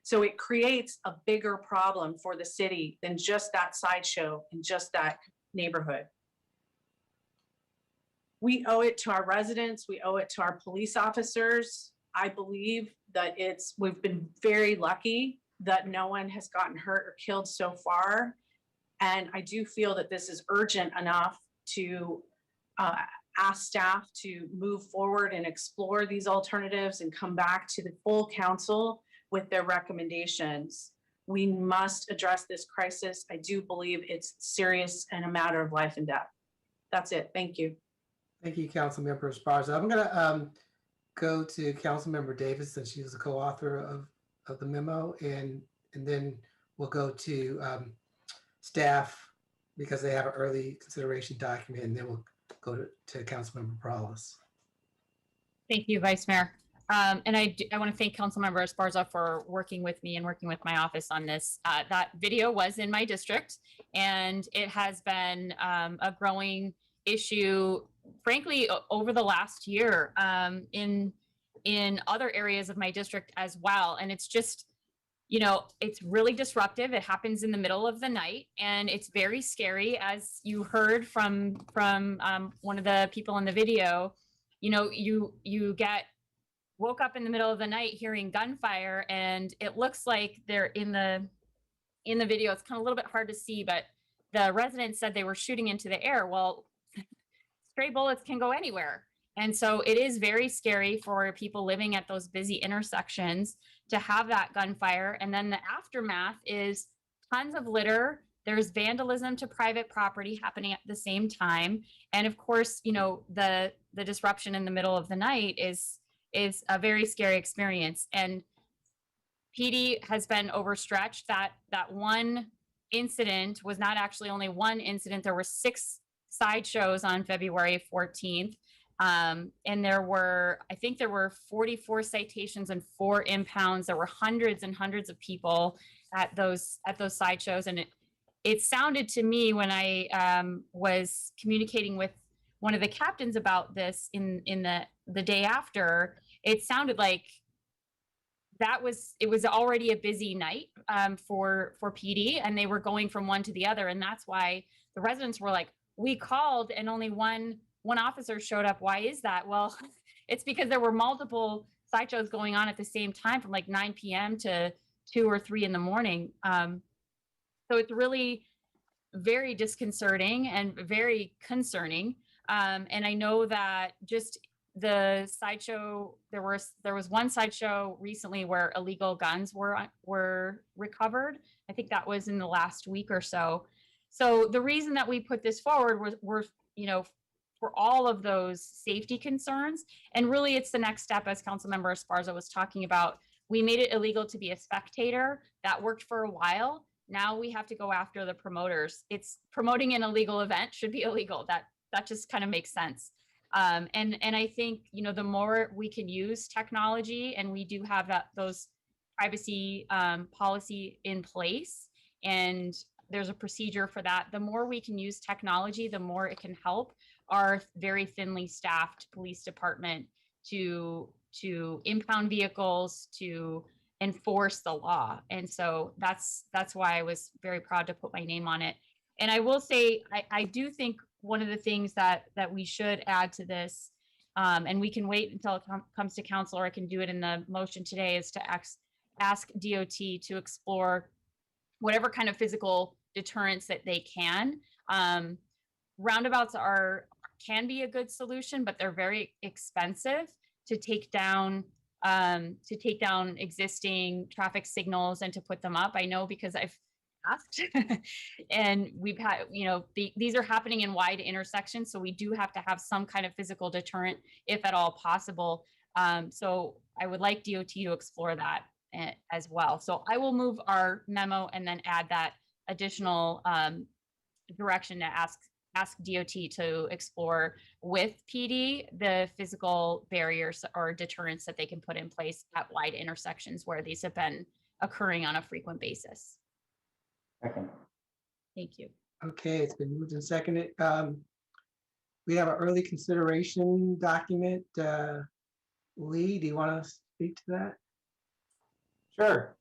So it creates a bigger problem for the city than just that sideshow in just that neighborhood. We owe it to our residents. We owe it to our police officers. I believe that we've been very lucky that no one has gotten hurt or killed so far. And I do feel that this is urgent enough to ask staff to move forward and explore these alternatives and come back to the full council with their recommendations. We must address this crisis. I do believe it's serious and a matter of life and death. That's it. Thank you. Thank you, Councilmember Esparza. I'm going to go to Councilmember Davis, since she was the co-author of the memo, and then we'll go to staff because they have an early consideration document, and then we'll go to Councilmember Morales. Thank you, Vice Mayor. And I want to thank Councilmember Esparza for working with me and working with my office on this. That video was in my district, and it has been a growing issue, frankly, over the last year in other areas of my district as well. And it's just, it's really disruptive. It happens in the middle of the night, and it's very scary, as you heard from one of the people in the video. You get woke up in the middle of the night hearing gunfire, and it looks like they're in the video. It's kind of a little bit hard to see, but the residents said they were shooting into the air. Well, stray bullets can go anywhere. And so it is very scary for people living at those busy intersections to have that gunfire. And then the aftermath is tons of litter. There's vandalism to private property happening at the same time. And of course, the disruption in the middle of the night is a very scary experience. And PD has been overstretched. That one incident was not actually only one incident. There were 6 sideshows on February 14th. And I think there were 44 citations and 4 impounds. There were hundreds and hundreds of people at those sideshows. And it sounded to me, when I was communicating with one of the captains about this in the day after, it sounded like it was already a busy night for PD, and they were going from one to the other. And that's why the residents were like, we called and only one officer showed up. Why is that? Well, it's because there were multiple sideshows going on at the same time from like 9 p.m. to 2 or 3 in the morning. So it's really very disconcerting and very concerning. And I know that just the sideshow, there was one sideshow recently where illegal guns were recovered. I think that was in the last week or so. So the reason that we put this forward was for all of those safety concerns. And really it's the next step, as Councilmember Esparza was talking about. We made it illegal to be a spectator. That worked for a while. Now we have to go after the promoters. It's promoting an illegal event should be illegal. That just kind of makes sense. And I think, the more we can use technology, and we do have those privacy policy in place, and there's a procedure for that. The more we can use technology, the more it can help our very thinly staffed police department to impound vehicles, to enforce the law. And so that's why I was very proud to put my name on it. And I will say, I do think one of the things that we should add to this, and we can wait until it comes to council, or I can do it in the motion today, is to ask DOT to explore whatever kind of physical deterrence that they can. Roundabouts can be a good solution, but they're very expensive to take down existing traffic signals and to put them up. I know because I've asked and we've had, these are happening in wide intersections. So we do have to have some kind of physical deterrent if at all possible. So I would like DOT to explore that as well. So I will move our memo and then add that additional direction to ask DOT to explore with PD the physical barriers or deterrents that they can put in place at wide intersections where these have been occurring on a frequent basis. Second. Thank you. Okay, it's been moved and seconded. We have an early consideration document. Lee, do you want to speak to that? Sure.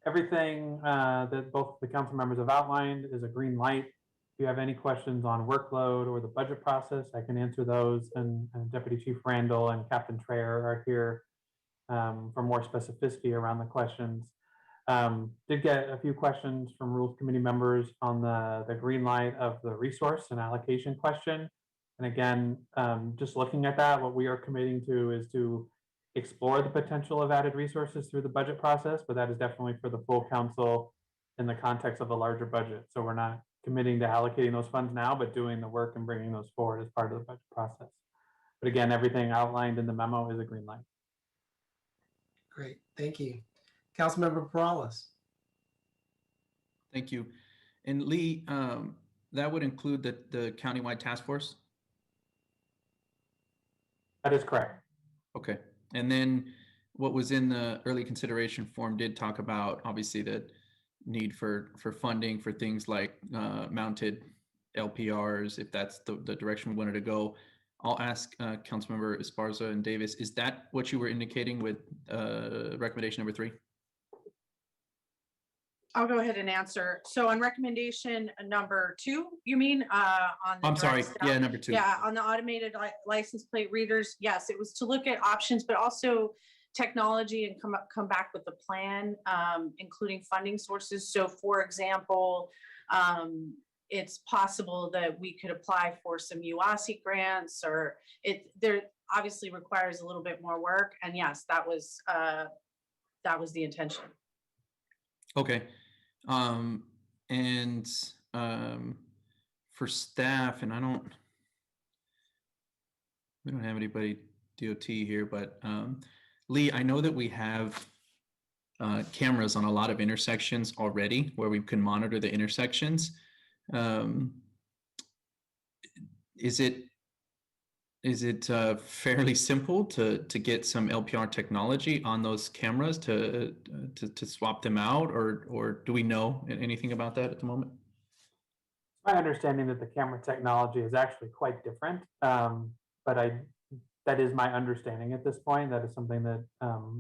Everything that both the council members have outlined is a green light. If you have any questions on workload or the budget process, I can answer those. And Deputy Chief Randall and Captain Traer are here for more specificity around the questions. Did get a few questions from Rules Committee members on the green light of the resource and allocation question. And again, just looking at that, what we are committing to is to explore the potential of added resources through the budget process, but that is definitely for the full council in the context of a larger budget. So we're not committing to allocating those funds now, but doing the work and bringing those forward as part of the budget process. But again, everything outlined in the memo is a green light. Great, thank you. Councilmember Perales. Thank you. And Lee, that would include the countywide task force? That is correct. Okay. And then what was in the early consideration form did talk about, obviously, the need for funding for things like mounted LPRs, if that's the direction we wanted to go. I'll ask Councilmember Esparza and Davis, is that what you were indicating with recommendation number 3? I'll go ahead and answer. So on recommendation number 2, you mean, on the I'm sorry. direct Yeah, stop? number 2. Yeah, on the automated license plate readers, yes, it was to look at options, but also technology and come back with a plan, including funding sources. So for example, it's possible that we could apply for some UASI grants, or there obviously requires a little bit more work. And yes, that was the intention. Okay. And for staff, and we don't have anybody DOT here, but Lee, I know that we have cameras on a lot of intersections already where we can monitor the intersections. Is it fairly simple to get some LPR technology on those cameras to swap them out, or do we know anything about that at the moment? My understanding that the camera technology is actually quite different, but that is my understanding at this point. That is something that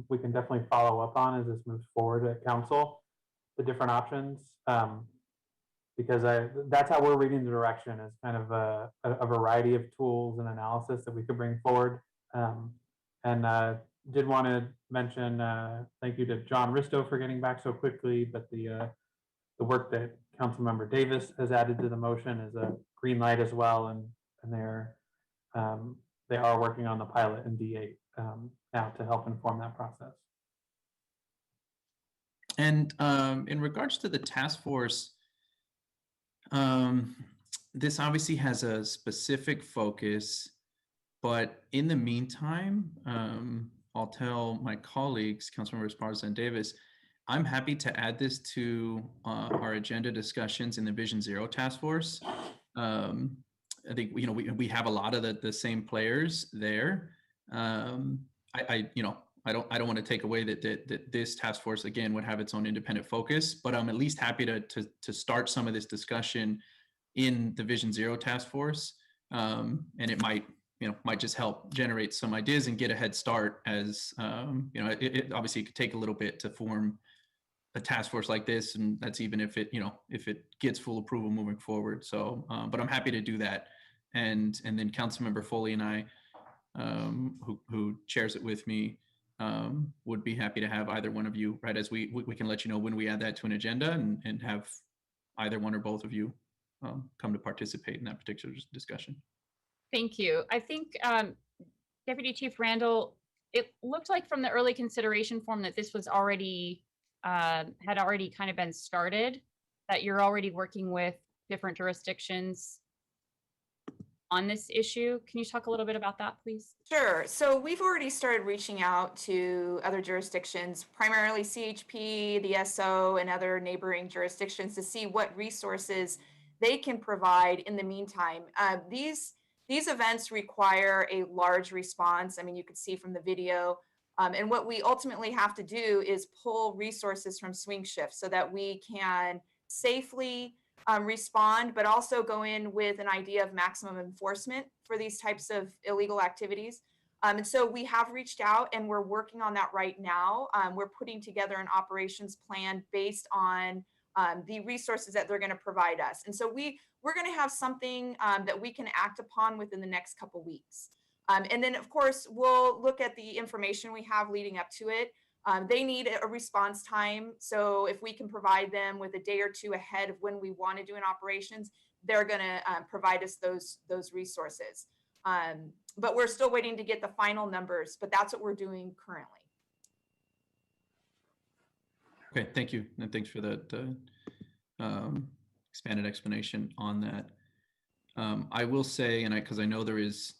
we can definitely follow up on as this moves forward at council, the different options, because that's how we're reading the direction, is kind of a variety of tools and analysis that we could bring forward. And did want to mention thank you to John Risto for getting back so quickly, but the work that Councilmember Davis has added to the motion is a green light as well, and they are working on the pilot in D8 now to help inform that process. And in regards to the task force, this obviously has a specific focus, but in the meantime, I'll tell my colleagues, Councilmembers Esparza and Davis, I'm happy to add this to our agenda discussions in the Vision Zero task force. I think we have a lot of the same players there. I don't want to take away that this task force again would have its own independent focus, but I'm at least happy to start some of this discussion in the Vision Zero task force, and it might just help generate some ideas and get a head start. As it obviously could take a little bit to form a task force like this, and that's even if it gets full approval moving forward. So, but I'm happy to do that, and then Councilmember Foley and I, who chairs it with me, would be happy to have either one of you, right, as we can let you know when we add that to an agenda, and have either one or both of you come to participate in that particular discussion. Thank you. I think Deputy Chief Randall, it looked like from the early consideration form that this was already had already kind of been started, that you're already working with different jurisdictions on this issue. Can you talk a little bit about that, please? Sure. So we've already started reaching out to other jurisdictions, primarily CHP, the SO, and other neighboring jurisdictions to see what resources they can provide in the meantime. These events require a large response. I mean, you could see from the video. And what we ultimately have to do is pull resources from swing shift so that we can safely respond, but also go in with an idea of maximum enforcement for these types of illegal activities. And so we have reached out, and we're working on that right now. We're putting together an operations plan based on the resources that they're going to provide us. And so we're going to have something that we can act upon within the next couple weeks. And then, of course, we'll look at the information we have leading up to it. They need a response time. So if we can provide them with a day or two ahead of when we want to do an operations, they're going to provide us those resources. But we're still waiting to get the final numbers, but that's what we're doing currently. Okay, thank you. And thanks for that expanded explanation on that. I will say, and because I know there is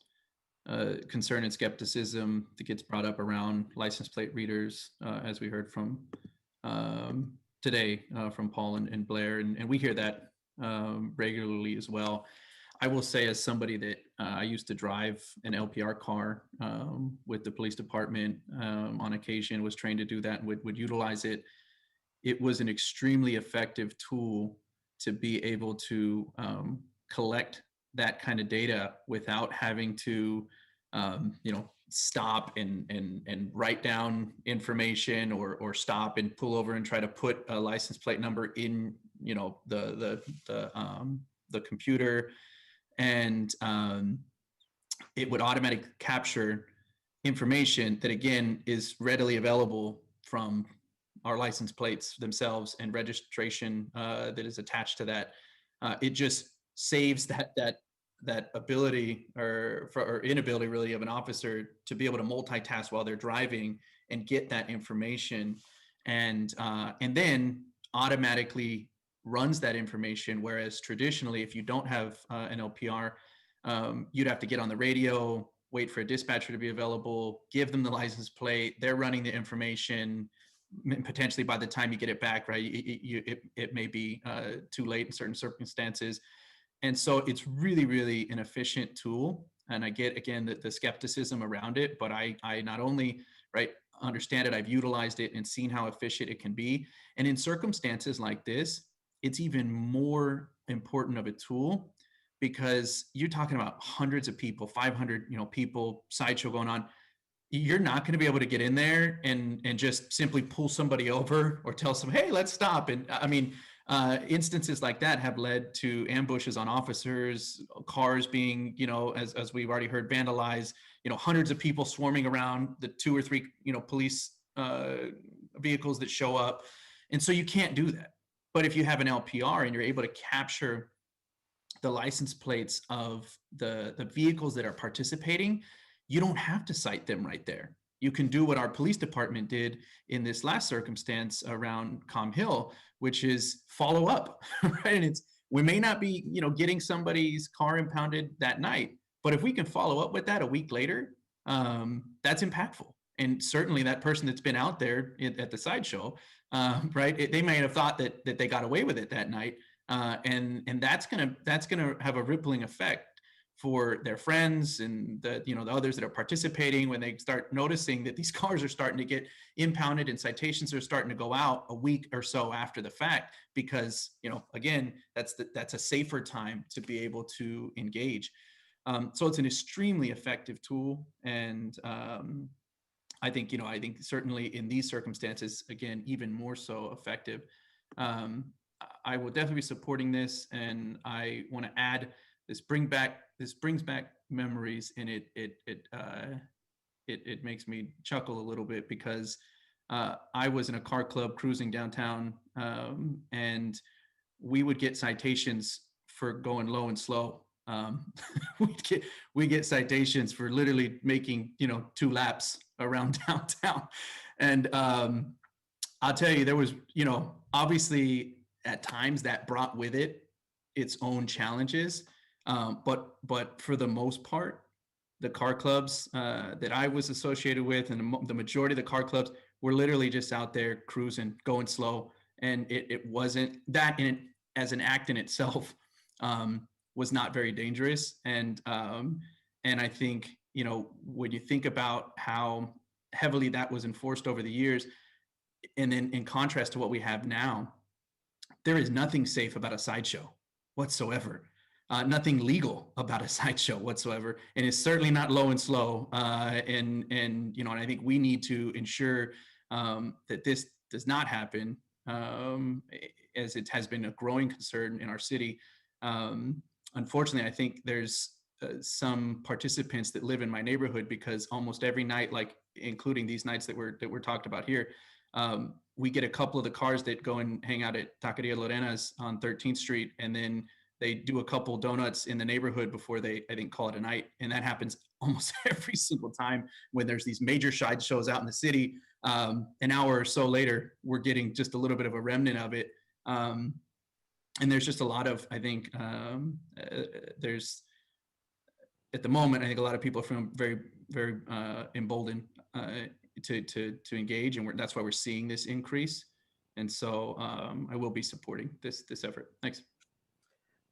concern and skepticism that gets brought up around license plate readers, as we heard from today from Paul and Blair, and we hear that regularly as well. I will say, as somebody that I used to drive an LPR car with the police department on occasion, was trained to do that and would utilize it. It was an extremely effective tool to be able to collect that kind of data without having to stop and write down information, or stop and pull over and try to put a license plate number in, you know, the computer, and it would automatically capture information that, again, is readily available from our license plates themselves and registration that is attached to that. It just saves that ability or inability really of an officer to be able to multitask while they're driving and get that information, and then automatically runs that information. Whereas traditionally, if you don't have an LPR, you'd have to get on the radio, wait for a dispatcher to be available, give them the license plate, they're running the information. Potentially by the time you get it back, right, it may be too late in certain circumstances. And so it's really, really an efficient tool. And I get, again, the skepticism around it, but I not only, right, understand it, I've utilized it and seen how efficient it can be. And in circumstances like this, it's even more important of a tool, because you're talking about hundreds of people, 500, people, sideshow going on. You're not going to be able to get in there and just simply pull somebody over or tell them, hey, let's stop. And I mean, instances like that have led to ambushes on officers, cars being, as we've already heard, vandalized, hundreds of people swarming around the 2 or 3, police vehicles that show up. And so you can't do that. But if you have an LPR and you're able to capture the license plates of the vehicles that are participating, you don't have to cite them right there. You can do what our police department did in this last circumstance around Com Hill, which is follow up, right? And we may not be, getting somebody's car impounded that night, but if we can follow up with that a week later, that's impactful. And certainly that person that's been out there at the sideshow, right? They may have thought that they got away with it that night, and that's gonna have a rippling effect for their friends and the others that are participating when they start noticing that these cars are starting to get impounded and citations are starting to go out a week or so after the fact, because again, that's a safer time to be able to engage. So it's an extremely effective tool, and I think certainly in these circumstances, again, even more so effective. I will definitely be supporting this, and I want to add, this brings back memories, and it makes me chuckle a little bit, because I was in a car club cruising downtown, and we would get citations for going low and slow. We get citations for literally making 2 laps around downtown, and I'll tell you, there was obviously at times that brought with it its own challenges. But for the most part, the car clubs that I was associated with, and the majority of the car clubs, were literally just out there cruising, going slow. And it wasn't that as an act in itself was not very dangerous. And I think, when you think about how heavily that was enforced over the years, and then in contrast to what we have now, there is nothing safe about a sideshow whatsoever. Nothing legal about a sideshow whatsoever, and it's certainly not low and slow. And I think we need to ensure that this does not happen, as it has been a growing concern in our city. Unfortunately, I think there's some participants that live in my neighborhood, because almost every night, like including these nights that we're talked about here, we get a couple of the cars that go and hang out at Taqueria Lorena's on 13th Street, and then they do a couple donuts in the neighborhood before they, I think, call it a night. And that happens almost every single time when there's these major side shows out in the city. An hour or so later, we're getting just a little bit of a remnant of it. And there's just a lot of, I think, there's, at the moment, I think a lot of people are feeling very, very emboldened to engage. And that's why we're seeing this increase. And so I will be supporting this effort. Thanks.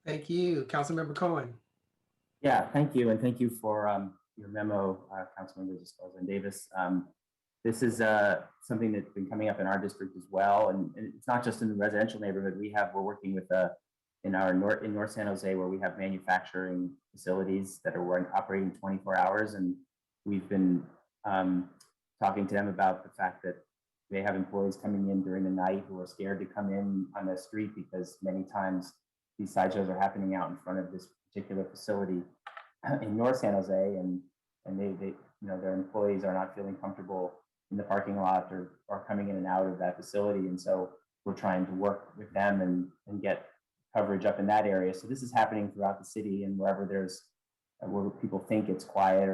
Thank you. Councilmember Cohen. Yeah, thank you. And thank you for your memo, Councilmembers Esparza and Davis. This is something that's been coming up in our district as well. And it's not just in the residential neighborhood. We're working with in North San Jose, where we have manufacturing facilities that are operating 24 hours. And we've been talking to them about the fact that they have employees coming in during the night who are scared to come in on the street because many times these sideshows are happening out in front of this particular facility in North San Jose, and they their employees are not feeling comfortable in the parking lot or coming in and out of that facility. And so we're trying to work with them and get coverage up in that area. So this is happening throughout the city, and wherever there's where people think it's quiet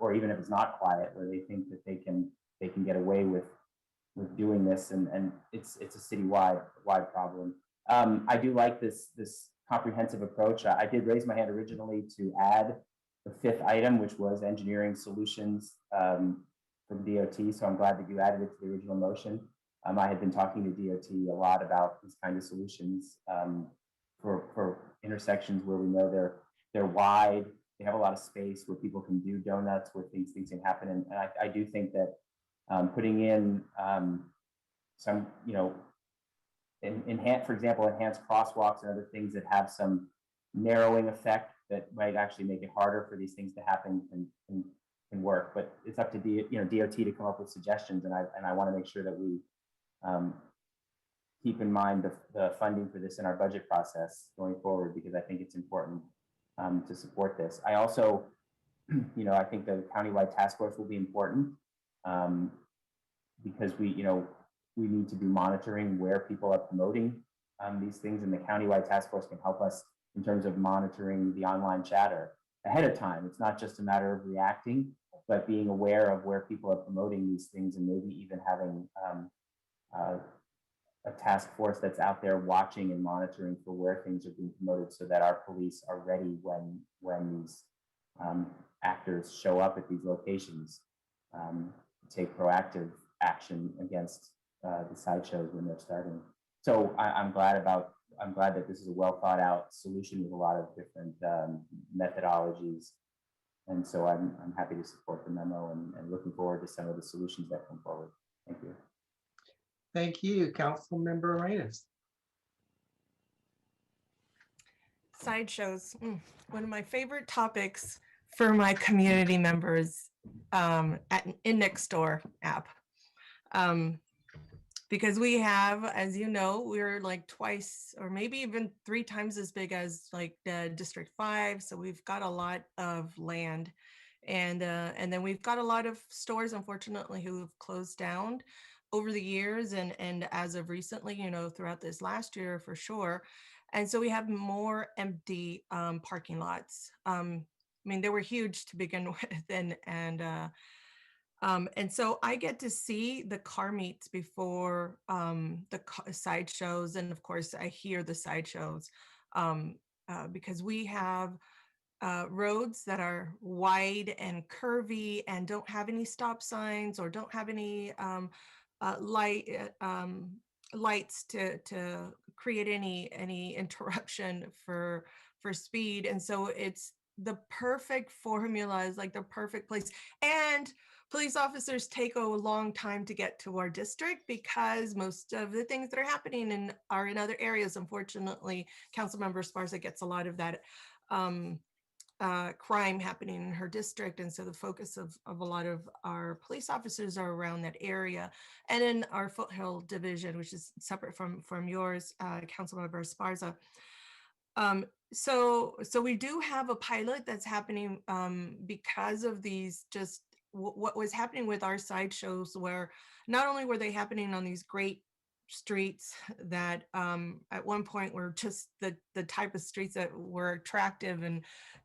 or even if it's not quiet, where they think that they can get away with doing this, and it's a citywide problem. I do like this comprehensive approach. I did raise my hand originally to add the 5th item, which was engineering solutions from DOT. So I'm glad that you added it to the original motion. I had been talking to DOT a lot about these kind of solutions for intersections where we know they're wide, they have a lot of space where people can do donuts, where things can happen. And I do think that putting in some, for example, enhanced crosswalks and other things that have some narrowing effect that might actually make it harder for these things to happen can work. But it's up to DOT to come up with suggestions, and I want to make sure that we keep in mind the funding for this in our budget process going forward, because I think it's important to support this. I also, I think the countywide task force will be important because we need to be monitoring where people are promoting these things, and the countywide task force can help us in terms of monitoring the online chatter ahead of time. It's not just a matter of reacting, but being aware of where people are promoting these things, and maybe even having a task force that's out there watching and monitoring for where things are being promoted, so that our police are ready when these actors show up at these locations to take proactive action against the sideshows when they're starting. So I'm glad that this is a well thought out solution with a lot of different methodologies. And so I'm happy to support the memo and looking forward to some of the solutions that come forward. Thank you. Thank you, Councilmember Arenas. Sideshows, one of my favorite topics for my community members in Nextdoor app. Because we have, as you know, we're like twice or maybe even 3 times as big as like District 5. So we've got a lot of land, and then we've got a lot of stores, unfortunately, who have closed down over the years, and as of recently, throughout this last year for sure. And so we have more empty parking lots. I mean, they were huge to begin with, and so I get to see the car meets before the sideshows, and of course I hear the sideshows because we have roads that are wide and curvy and don't have any stop signs or don't have any lights to create any interruption for speed. And so it's the perfect formula, is like the perfect place. And police officers take a long time to get to our district because most of the things that are happening are in other areas. Unfortunately, Councilmember Esparza gets a lot of that crime happening in her district. And so the focus of a lot of our police officers are around that area. And in our Foothill division, which is separate from yours, Councilmember Esparza. So we do have a pilot that's happening because of these what was happening with our sideshows, where not only were they happening on these great streets that at one point were just the type of streets that were attractive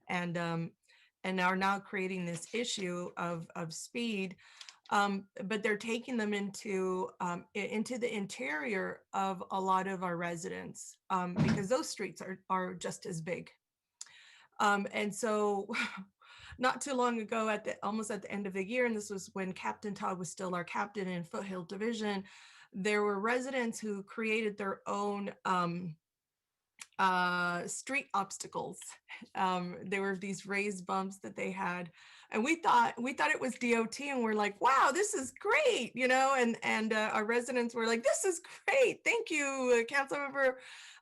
and are now creating this issue of speed, but they're taking them into the interior of a lot of our residents because those streets are just as big. And so not too long ago, almost at the end of the year, and this was when Captain Todd was still our captain in Foothill Division, there were residents who created their own street obstacles. There were these raised bumps that they had, and we thought it was DOT, and we're like, wow, this is great, and our residents were like, this is great, thank you, Councilmember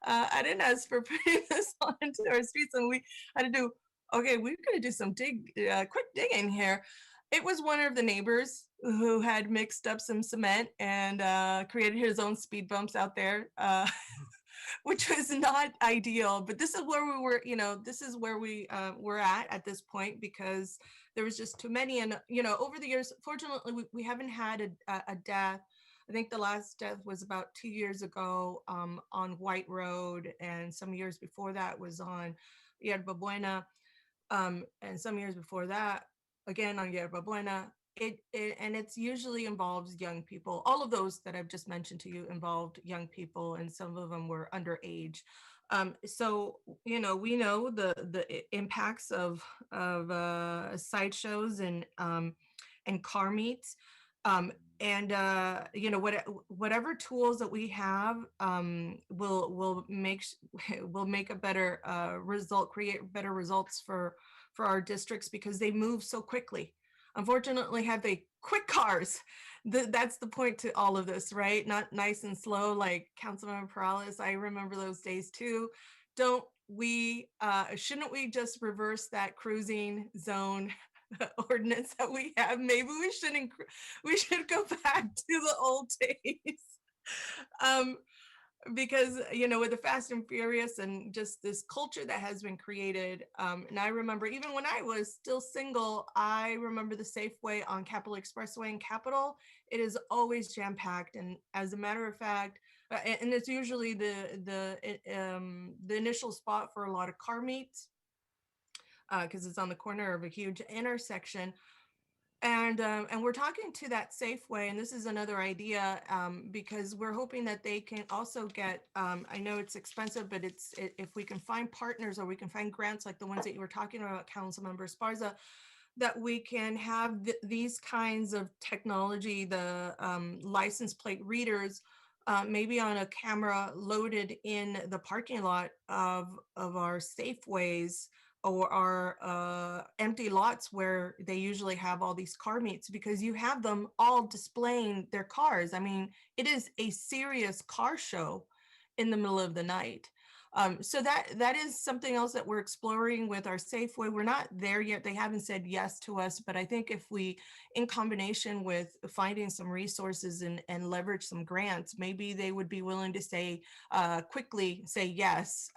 Arenas, for putting this onto our streets. And we had to do, okay, we're going to do some quick digging here. It was one of the neighbors who had mixed up some cement and created his own speed bumps out there, which was not ideal. But this is where we were, this is where we were at this point, because there was just too many. And, over the years, fortunately, we haven't had a death. I think the last death was about 2 years ago on White Road, and some years before that was on Yerba Buena, and some years before that, again on Yerba Buena. And it's usually involves young people. All of those that I've just mentioned to you involved young people, and some of them were underage. So we know the impacts of sideshows and car meets. Whatever tools that we have will make a better result, create better results for our districts, because they move so quickly. Unfortunately, have they quick cars? That's the point to all of this, right? Not nice and slow like Councilmember Perales. I remember those days too. Shouldn't we just reverse that cruising zone ordinance that we have? Maybe we should go back to the old days. Because with the Fast and Furious and just this culture that has been created, and I remember even when I was still single, I remember the Safeway on Capitol Expressway in Capitol. It is always jam-packed, and as a matter of fact, and it's usually the initial spot for a lot of car meets, because it's on the corner of a huge intersection. And we're talking to that Safeway, and this is another idea, because we're hoping that they can also get, I know it's expensive, but if we can find partners, or we can find grants like the ones that you were talking about, Councilmember Esparza, that we can have these kinds of technology, the license plate readers, maybe on a camera loaded in the parking lot of our Safeways, or our empty lots where they usually have all these car meets, because you have them all displaying their cars. I mean, it is a serious car show in the middle of the night. So that is something else that we're exploring with our Safeway. We're not there yet. They haven't said yes to us, but I think if we, in combination with finding some resources and leverage some grants, maybe they would be willing to say quickly say yes,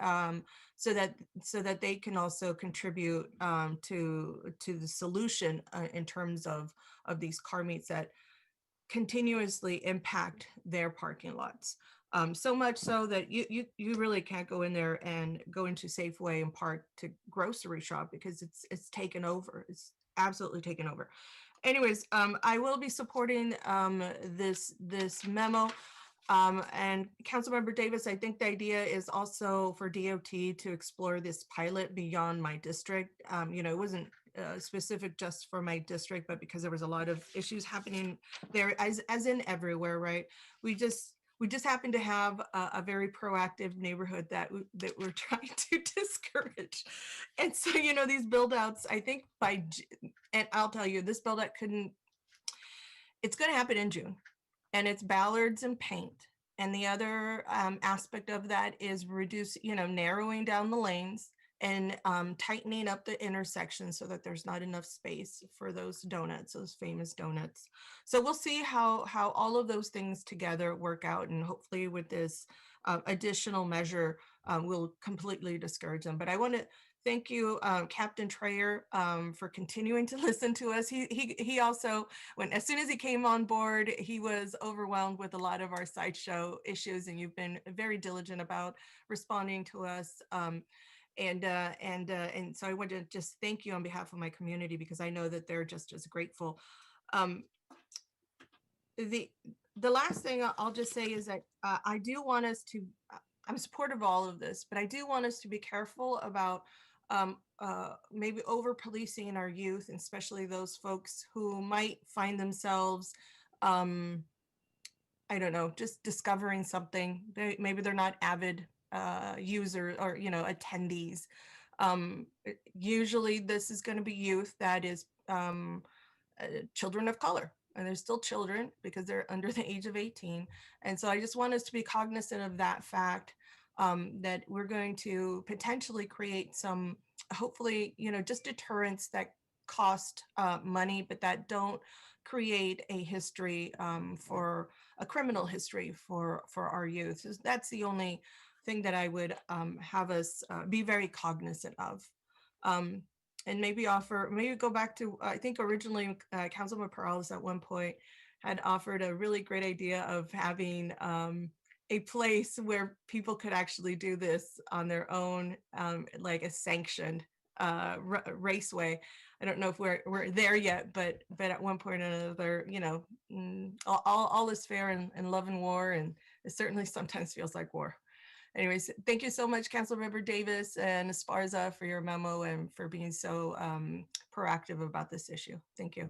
so that they can also contribute to the solution in terms of these car meets that continuously impact their parking lots. So much so that you really can't go in there and go into Safeway and park to grocery shop, because it's taken over. It's absolutely taken over. Anyways, I will be supporting this memo. And Councilmember Davis, I think the idea is also for DOT to explore this pilot beyond my district. It wasn't specific just for my district, but because there was a lot of issues happening there, as in everywhere, right? We just happen to have a very proactive neighborhood that we're trying to discourage. And so, these build outs, I think and I'll tell you, this build out it's going to happen in June, and it's ballards and paint. And the other aspect of that is narrowing down the lanes and tightening up the intersection so that there's not enough space for those donuts, those famous donuts. So we'll see how all of those things together work out, and hopefully with this additional measure, we'll completely discourage them. But I want to thank you, Captain Trayer, for continuing to listen to us. He also, as soon as he came on board, he was overwhelmed with a lot of our sideshow issues, and you've been very diligent about responding to us. And so I want to just thank you on behalf of my community, because I know that they're just as grateful. The last thing I'll just say is that I do want us to, I'm supportive of all of this, but I do want us to be careful about maybe over policing our youth, and especially those folks who might find themselves, I don't know, just discovering something. Maybe they're not avid users or attendees. Usually this is going to be youth that is children of color, and they're still children because they're under the age of 18. And so I just want us to be cognizant of that fact, that we're going to potentially create some, hopefully, just deterrence that cost money, but that don't create a history for a criminal history for our youth. So that's the only thing that I would have us be very cognizant of. And maybe go back to, I think originally Councilman Perales at one point had offered a really great idea of having a place where people could actually do this on their own, like a sanctioned raceway. I don't know if we're there yet, but at one point or another, you know, all is fair in love and war, and it certainly sometimes feels like war. Anyways, thank you so much, Councilmember Davis and Esparza, for your memo and for being so proactive about this issue. Thank you.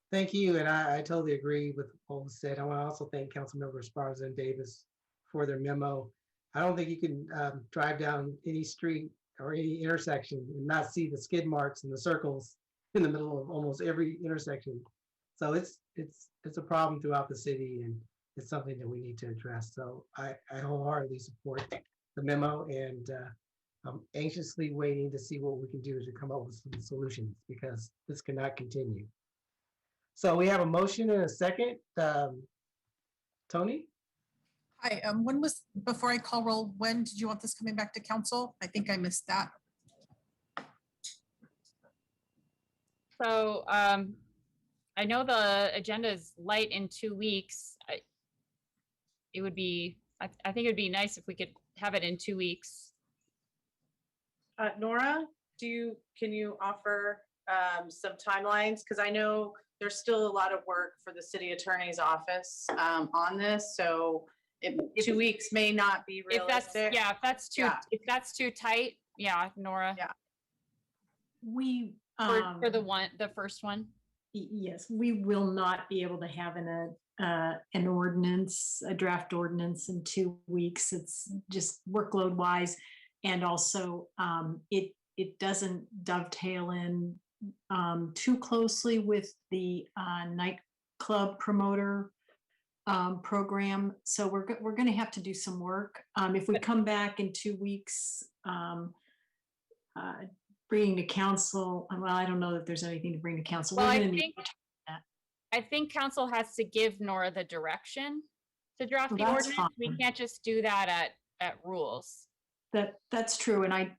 Thank you, and I totally agree with what was said. I want to also thank Councilmember Esparza and Davis for their memo. I don't think you can drive down any street or any intersection and not see the skid marks and the circles in the middle of almost every intersection. So it's a problem throughout the city, and it's something that we need to address. So I wholeheartedly support the memo, and I'm anxiously waiting to see what we can do to come up with some solutions, because this cannot continue. So we have a motion and a second. Tony? Hi, before I call roll, when did you want this coming back to council? I think I missed that. So I know the agenda is light in 2 weeks. I think it would be nice if we could have it in 2 weeks. Nora, can you offer some timelines? Because I know there's still a lot of work for the city attorney's office on this. So 2 weeks may not be realistic. If that's too tight, yeah, Nora. Yeah. We for the first one. Yes, we will not be able to have an ordinance, a draft ordinance in 2 weeks. It's just workload wise, and also it doesn't dovetail in too closely with the nightclub promoter program. So we're going to have to do some work. If we come back in 2 weeks, bringing to council, well, I don't know that there's anything to bring to council. Well, I think council has to give Nora the direction to draft the ordinance. Fine. We can't just do that at rules. That's true, and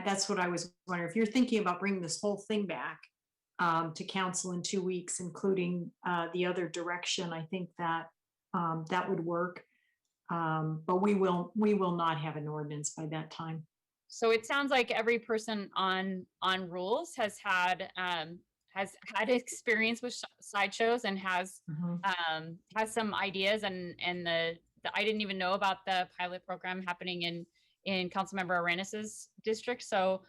that's what I was wondering. If you're thinking about bringing this whole thing back to council in 2 weeks, including the other direction, I think that that would work. But we will not have an ordinance by that time. So it sounds like every person on rules has had experience with sideshows and has some ideas, and I didn't even know about the pilot program happening in Councilmember Arenas' district. So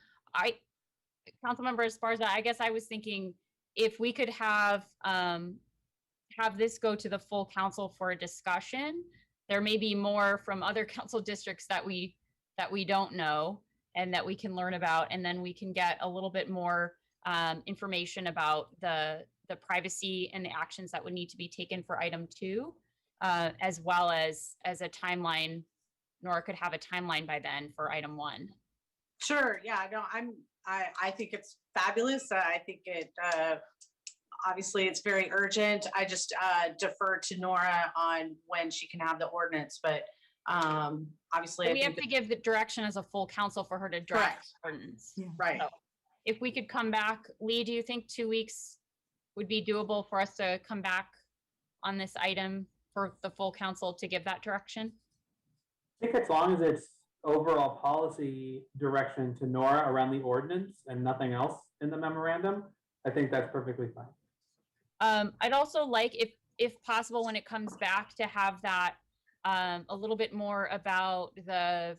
Councilmember Esparza, I guess I was thinking if we could have this go to the full council for a discussion. There may be more from other council districts that we don't know and that we can learn about, and then we can get a little bit more information about the privacy and the actions that would need to be taken for item 2, as well as a timeline. Nora could have a timeline by then for item 1. Sure. Yeah. No, I think it's fabulous. I think it obviously it's very urgent. I just defer to Nora on when she can have the ordinance, but obviously we have to give the direction as a full council for her to draft ordinance. Yeah. Right. So if we could come back, Lee, do you think 2 weeks would be doable for us to come back on this item for the full council to give that direction? I think as long as it's overall policy direction to Nora around the ordinance and nothing else in the memorandum, I think that's perfectly fine. I'd also like, if possible, when it comes back, to have that a little bit more about the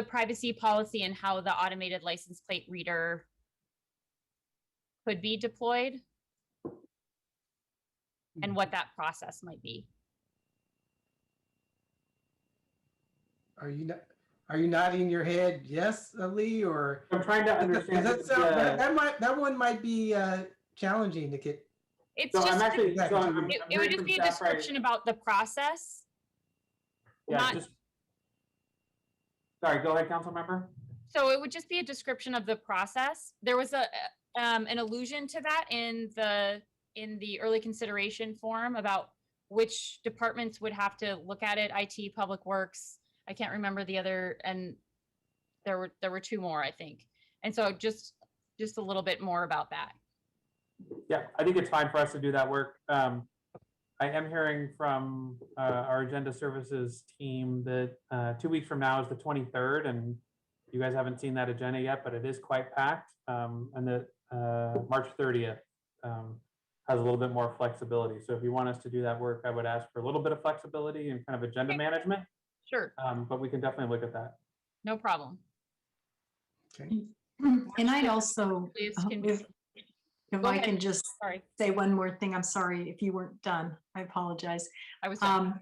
privacy policy and how the automated license plate reader could be deployed and what that process might be. Are you nodding your head yes, Lee, or I'm trying to understand. That one might be challenging to get. It would just be a description about the process. Yeah. Sorry, go ahead, council member. So it would just be a description of the process. There was an allusion to that in the early consideration form about which departments would have to look at it, IT, Public Works. I can't remember the other, and there were two more, I think. And so just a little bit more about that. Yeah, I think it's fine for us to do that work. I am hearing from our agenda services team that 2 weeks from now is the 23rd, and you guys haven't seen that agenda yet, but it is quite packed. And that March 30th has a little bit more flexibility. So if you want us to do that work, I would ask for a little bit of flexibility and kind of agenda management. Sure. But we can definitely look at that. No problem. Okay. And I'd also, if Go I ahead. can just Sorry. say one more thing, I'm sorry if you weren't done. I apologize. I was done.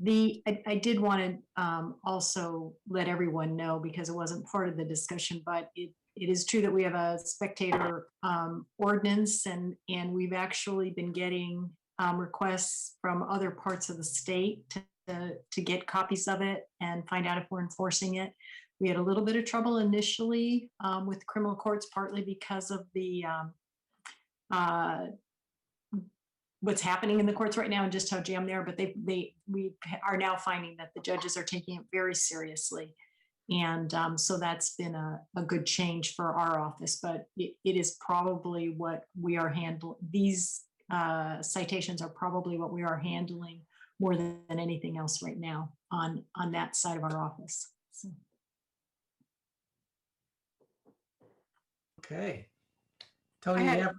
I did want to also let everyone know, because it wasn't part of the discussion, but it is true that we have a spectator ordinance, and we've actually been getting requests from other parts of the state to get copies of it and find out if we're enforcing it. We had a little bit of trouble initially with criminal courts, partly because of the what's happening in the courts right now and just how jammed they are. But we are now finding that the judges are taking it very seriously, and so that's been a good change for our office. But it is probably what we are handling. These citations are probably what we are handling more than anything else right now on that side of our office. So. Okay. Tony, I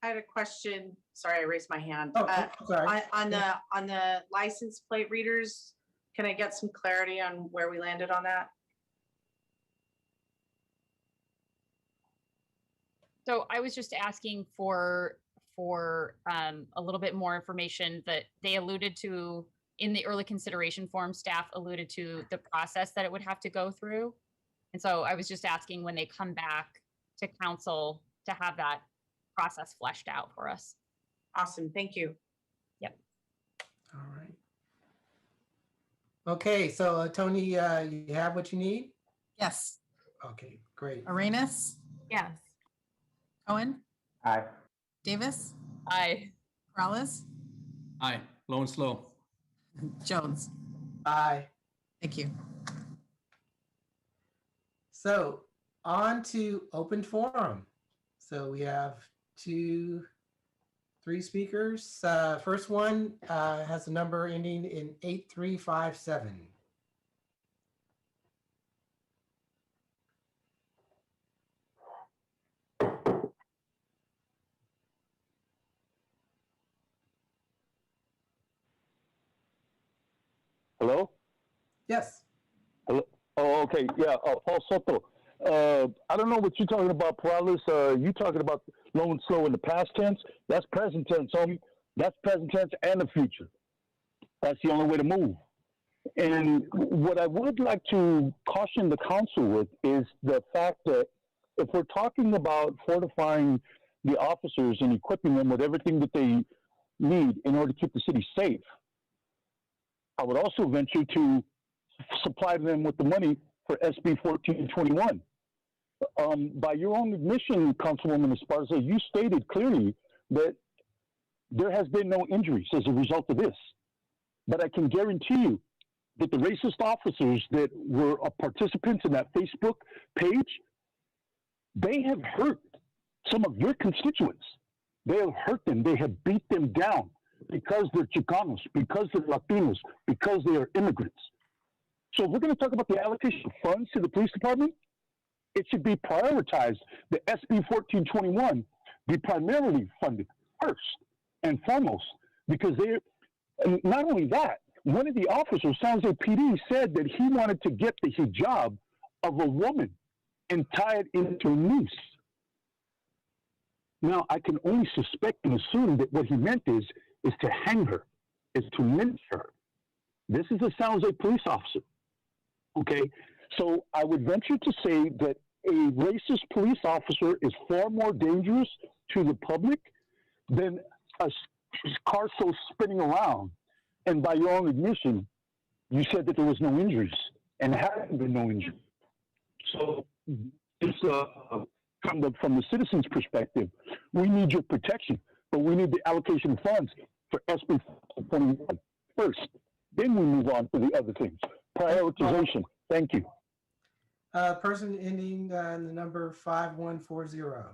had a question. Sorry, I raised my hand. Oh, sorry. On the license plate readers, can I get some clarity on where we landed on that? So I was just asking for a little bit more information that they alluded to in the early consideration form. Staff alluded to the process that it would have to go through. And so I was just asking when they come back to council to have that process fleshed out for us. Awesome. Thank you. Yep. All right. Okay, so Tony, you have what you need? Yes. Okay, great. Arenas? Yes. Cohen? Aye. Davis? Aye. Morales? Aye. Low and slow. Jones? Aye. Thank you. So on to open forum. So we have 3 speakers. First one has a number ending in 8357. Hello? Yes. Hello? Oh, okay. Yeah, Paul Soto. I don't know what you're talking about, Perales. You talking about low and slow in the past tense? That's present tense, homie. That's present tense and the future. That's the only way to move. And what I would like to caution the council with is the fact that if we're talking about fortifying the officers and equipping them with everything that they need in order to keep the city safe, I would also venture to supply them with the money for SB 1421. By your own admission, Councilwoman Esparza, you stated clearly that there has been no injuries as a result of this. But I can guarantee you that the racist officers that were participants in that Facebook page, they have hurt some of your constituents. They have hurt them. They have beat them down because they're Chicanos, because they're Latinos, because they are immigrants. So if we're going to talk about the allocation of funds to the police department, it should be prioritized. The SB 1421 be primarily funded first and foremost, because and not only that, one of the officers, San Jose PD, said that he wanted to get the hijab of a woman and tie it into a noose. Now, I can only suspect and assume that what he meant is to hang her, is to lynch her. This is a San Jose police officer, okay? So I would venture to say that a racist police officer is far more dangerous to the public than a car so spinning around. And by your own admission, you said that there was no injuries, and there hadn't been no injuries. So it's from the citizens' perspective, we need your protection, but we need the allocation of funds for SB 21 first. Then we move on to the other things. Prioritization. Thank you. Person ending in the number 5140.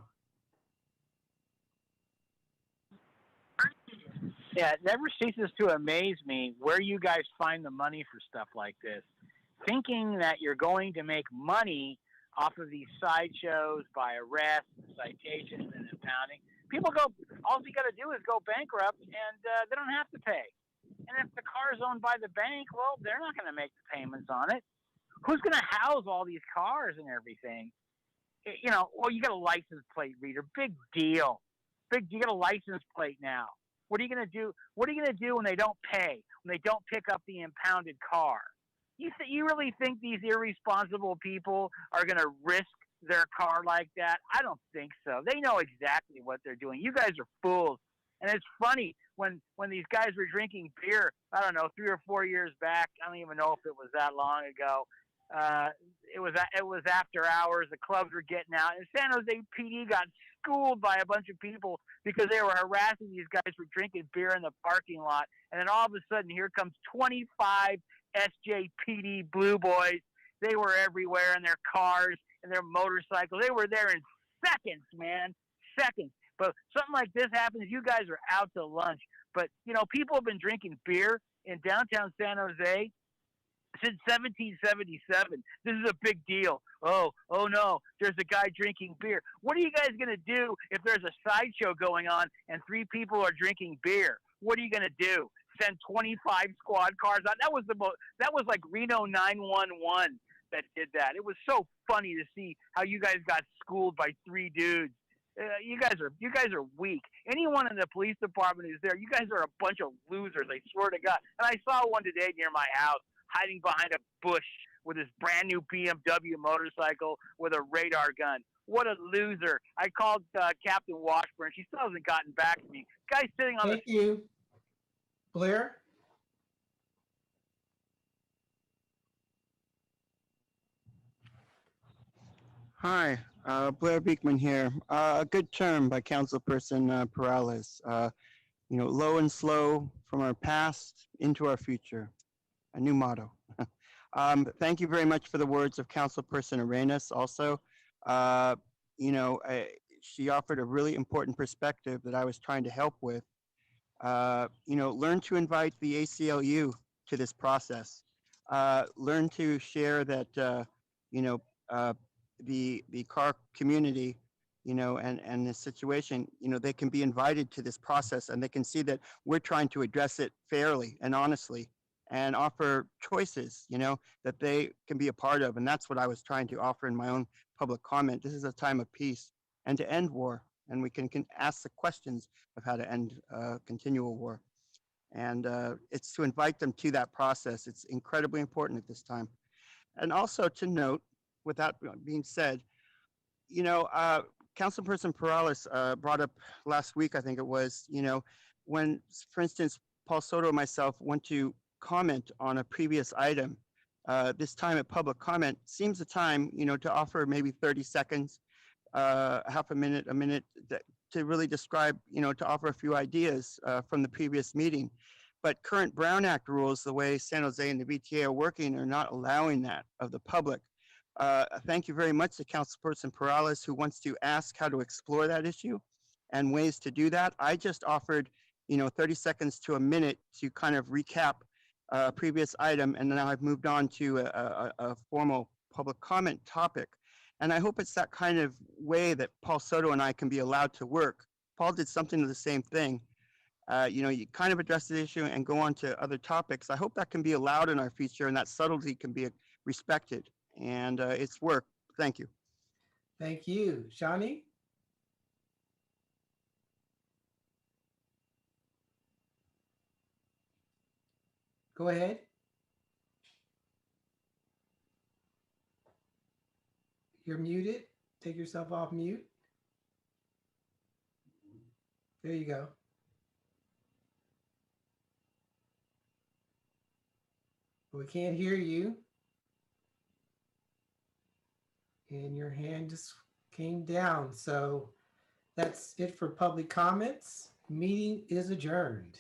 Yeah, it never ceases to amaze me where you guys find the money for stuff like this. Thinking that you're going to make money off of these sideshows by arrests, citations, and impounding. People go, all you got to do is go bankrupt and they don't have to pay. And if the car is owned by the bank, well, they're not going to make the payments on it. Who's going to house all these cars and everything? You know, well, you got a license plate reader. Big deal. You got a license plate now. What are you going to do? What are you going to do when they don't pay? When they don't pick up the impounded car? You really think these irresponsible people are going to risk their car like that? I don't think so. They know exactly what they're doing. You guys are fools. And it's funny when these guys were drinking beer, I don't know, 3 or 4 years back. I don't even know if it was that long ago. It was after hours. The clubs were getting out, and San Jose PD got schooled by a bunch of people because they were harassing these guys for drinking beer in the parking lot. And then all of a sudden, here comes 25 SJPD Blue Boys. They were everywhere in their cars and their motorcycles. They were there in seconds, man, seconds. But something like this happens, you guys are out to lunch. But, you know, people have been drinking beer in downtown San Jose since 1777. This is a big deal. Oh no, there's a guy drinking beer. What are you guys going to do if there's a sideshow going on and 3 people are drinking beer? What are you going to do? Send 25 squad cars out? That was like Reno 911 that did that. It was so funny to see how you guys got schooled by 3 dudes. You guys are weak. Anyone in the police department who's there, you guys are a bunch of losers. I swear to God. And I saw one today near my house, hiding behind a bush with his brand new BMW motorcycle with a radar gun. What a loser. I called Captain Washburn. She still hasn't gotten back to me. Guy's sitting on Thank you. Blair? Hi, Blair Beekman here. A good term by Councilperson Perales. You know, low and slow from our past into our future. A new motto. Thank you very much for the words of Councilperson Arenas also. You know, she offered a really important perspective that I was trying to help with. You know, learn to invite the ACLU to this process. Learn to share that, you know, the car community, you know, and the situation, you know, they can be invited to this process and they can see that we're trying to address it fairly and honestly and offer choices, you know, that they can be a part of. And that's what I was trying to offer in my own public comment. This is a time of peace and to end war. And we can ask the questions of how to end continual war. And it's to invite them to that process. It's incredibly important at this time. And also to note, without being said, you know, Councilperson Perales brought up last week, I think it was, you know, when, for instance, Paul Soto and myself went to comment on a previous item, this time at public comment seems a time, you know, to offer maybe 30 seconds, half a minute, to really describe, you know, to offer a few ideas from the previous meeting. But current Brown Act rules, the way San Jose and the BTA are working, are not allowing that of the public. Thank you very much to Councilperson Perales, who wants to ask how to explore that issue and ways to do that. I just offered, you know, 30 seconds to a minute to kind of recap a previous item, and now I've moved on to a formal public comment topic. And I hope it's that kind of way that Paul Soto and I can be allowed to work. Paul did something of the same thing. You know, you kind of address the issue and go on to other topics. I hope that can be allowed in our future and that subtlety can be respected. And it's work. Thank you. Thank you. Shani? Go ahead. You're muted. Take yourself off mute. There you go. We can't hear you. And your hand just came down. So that's it for public comments. Meeting is adjourned.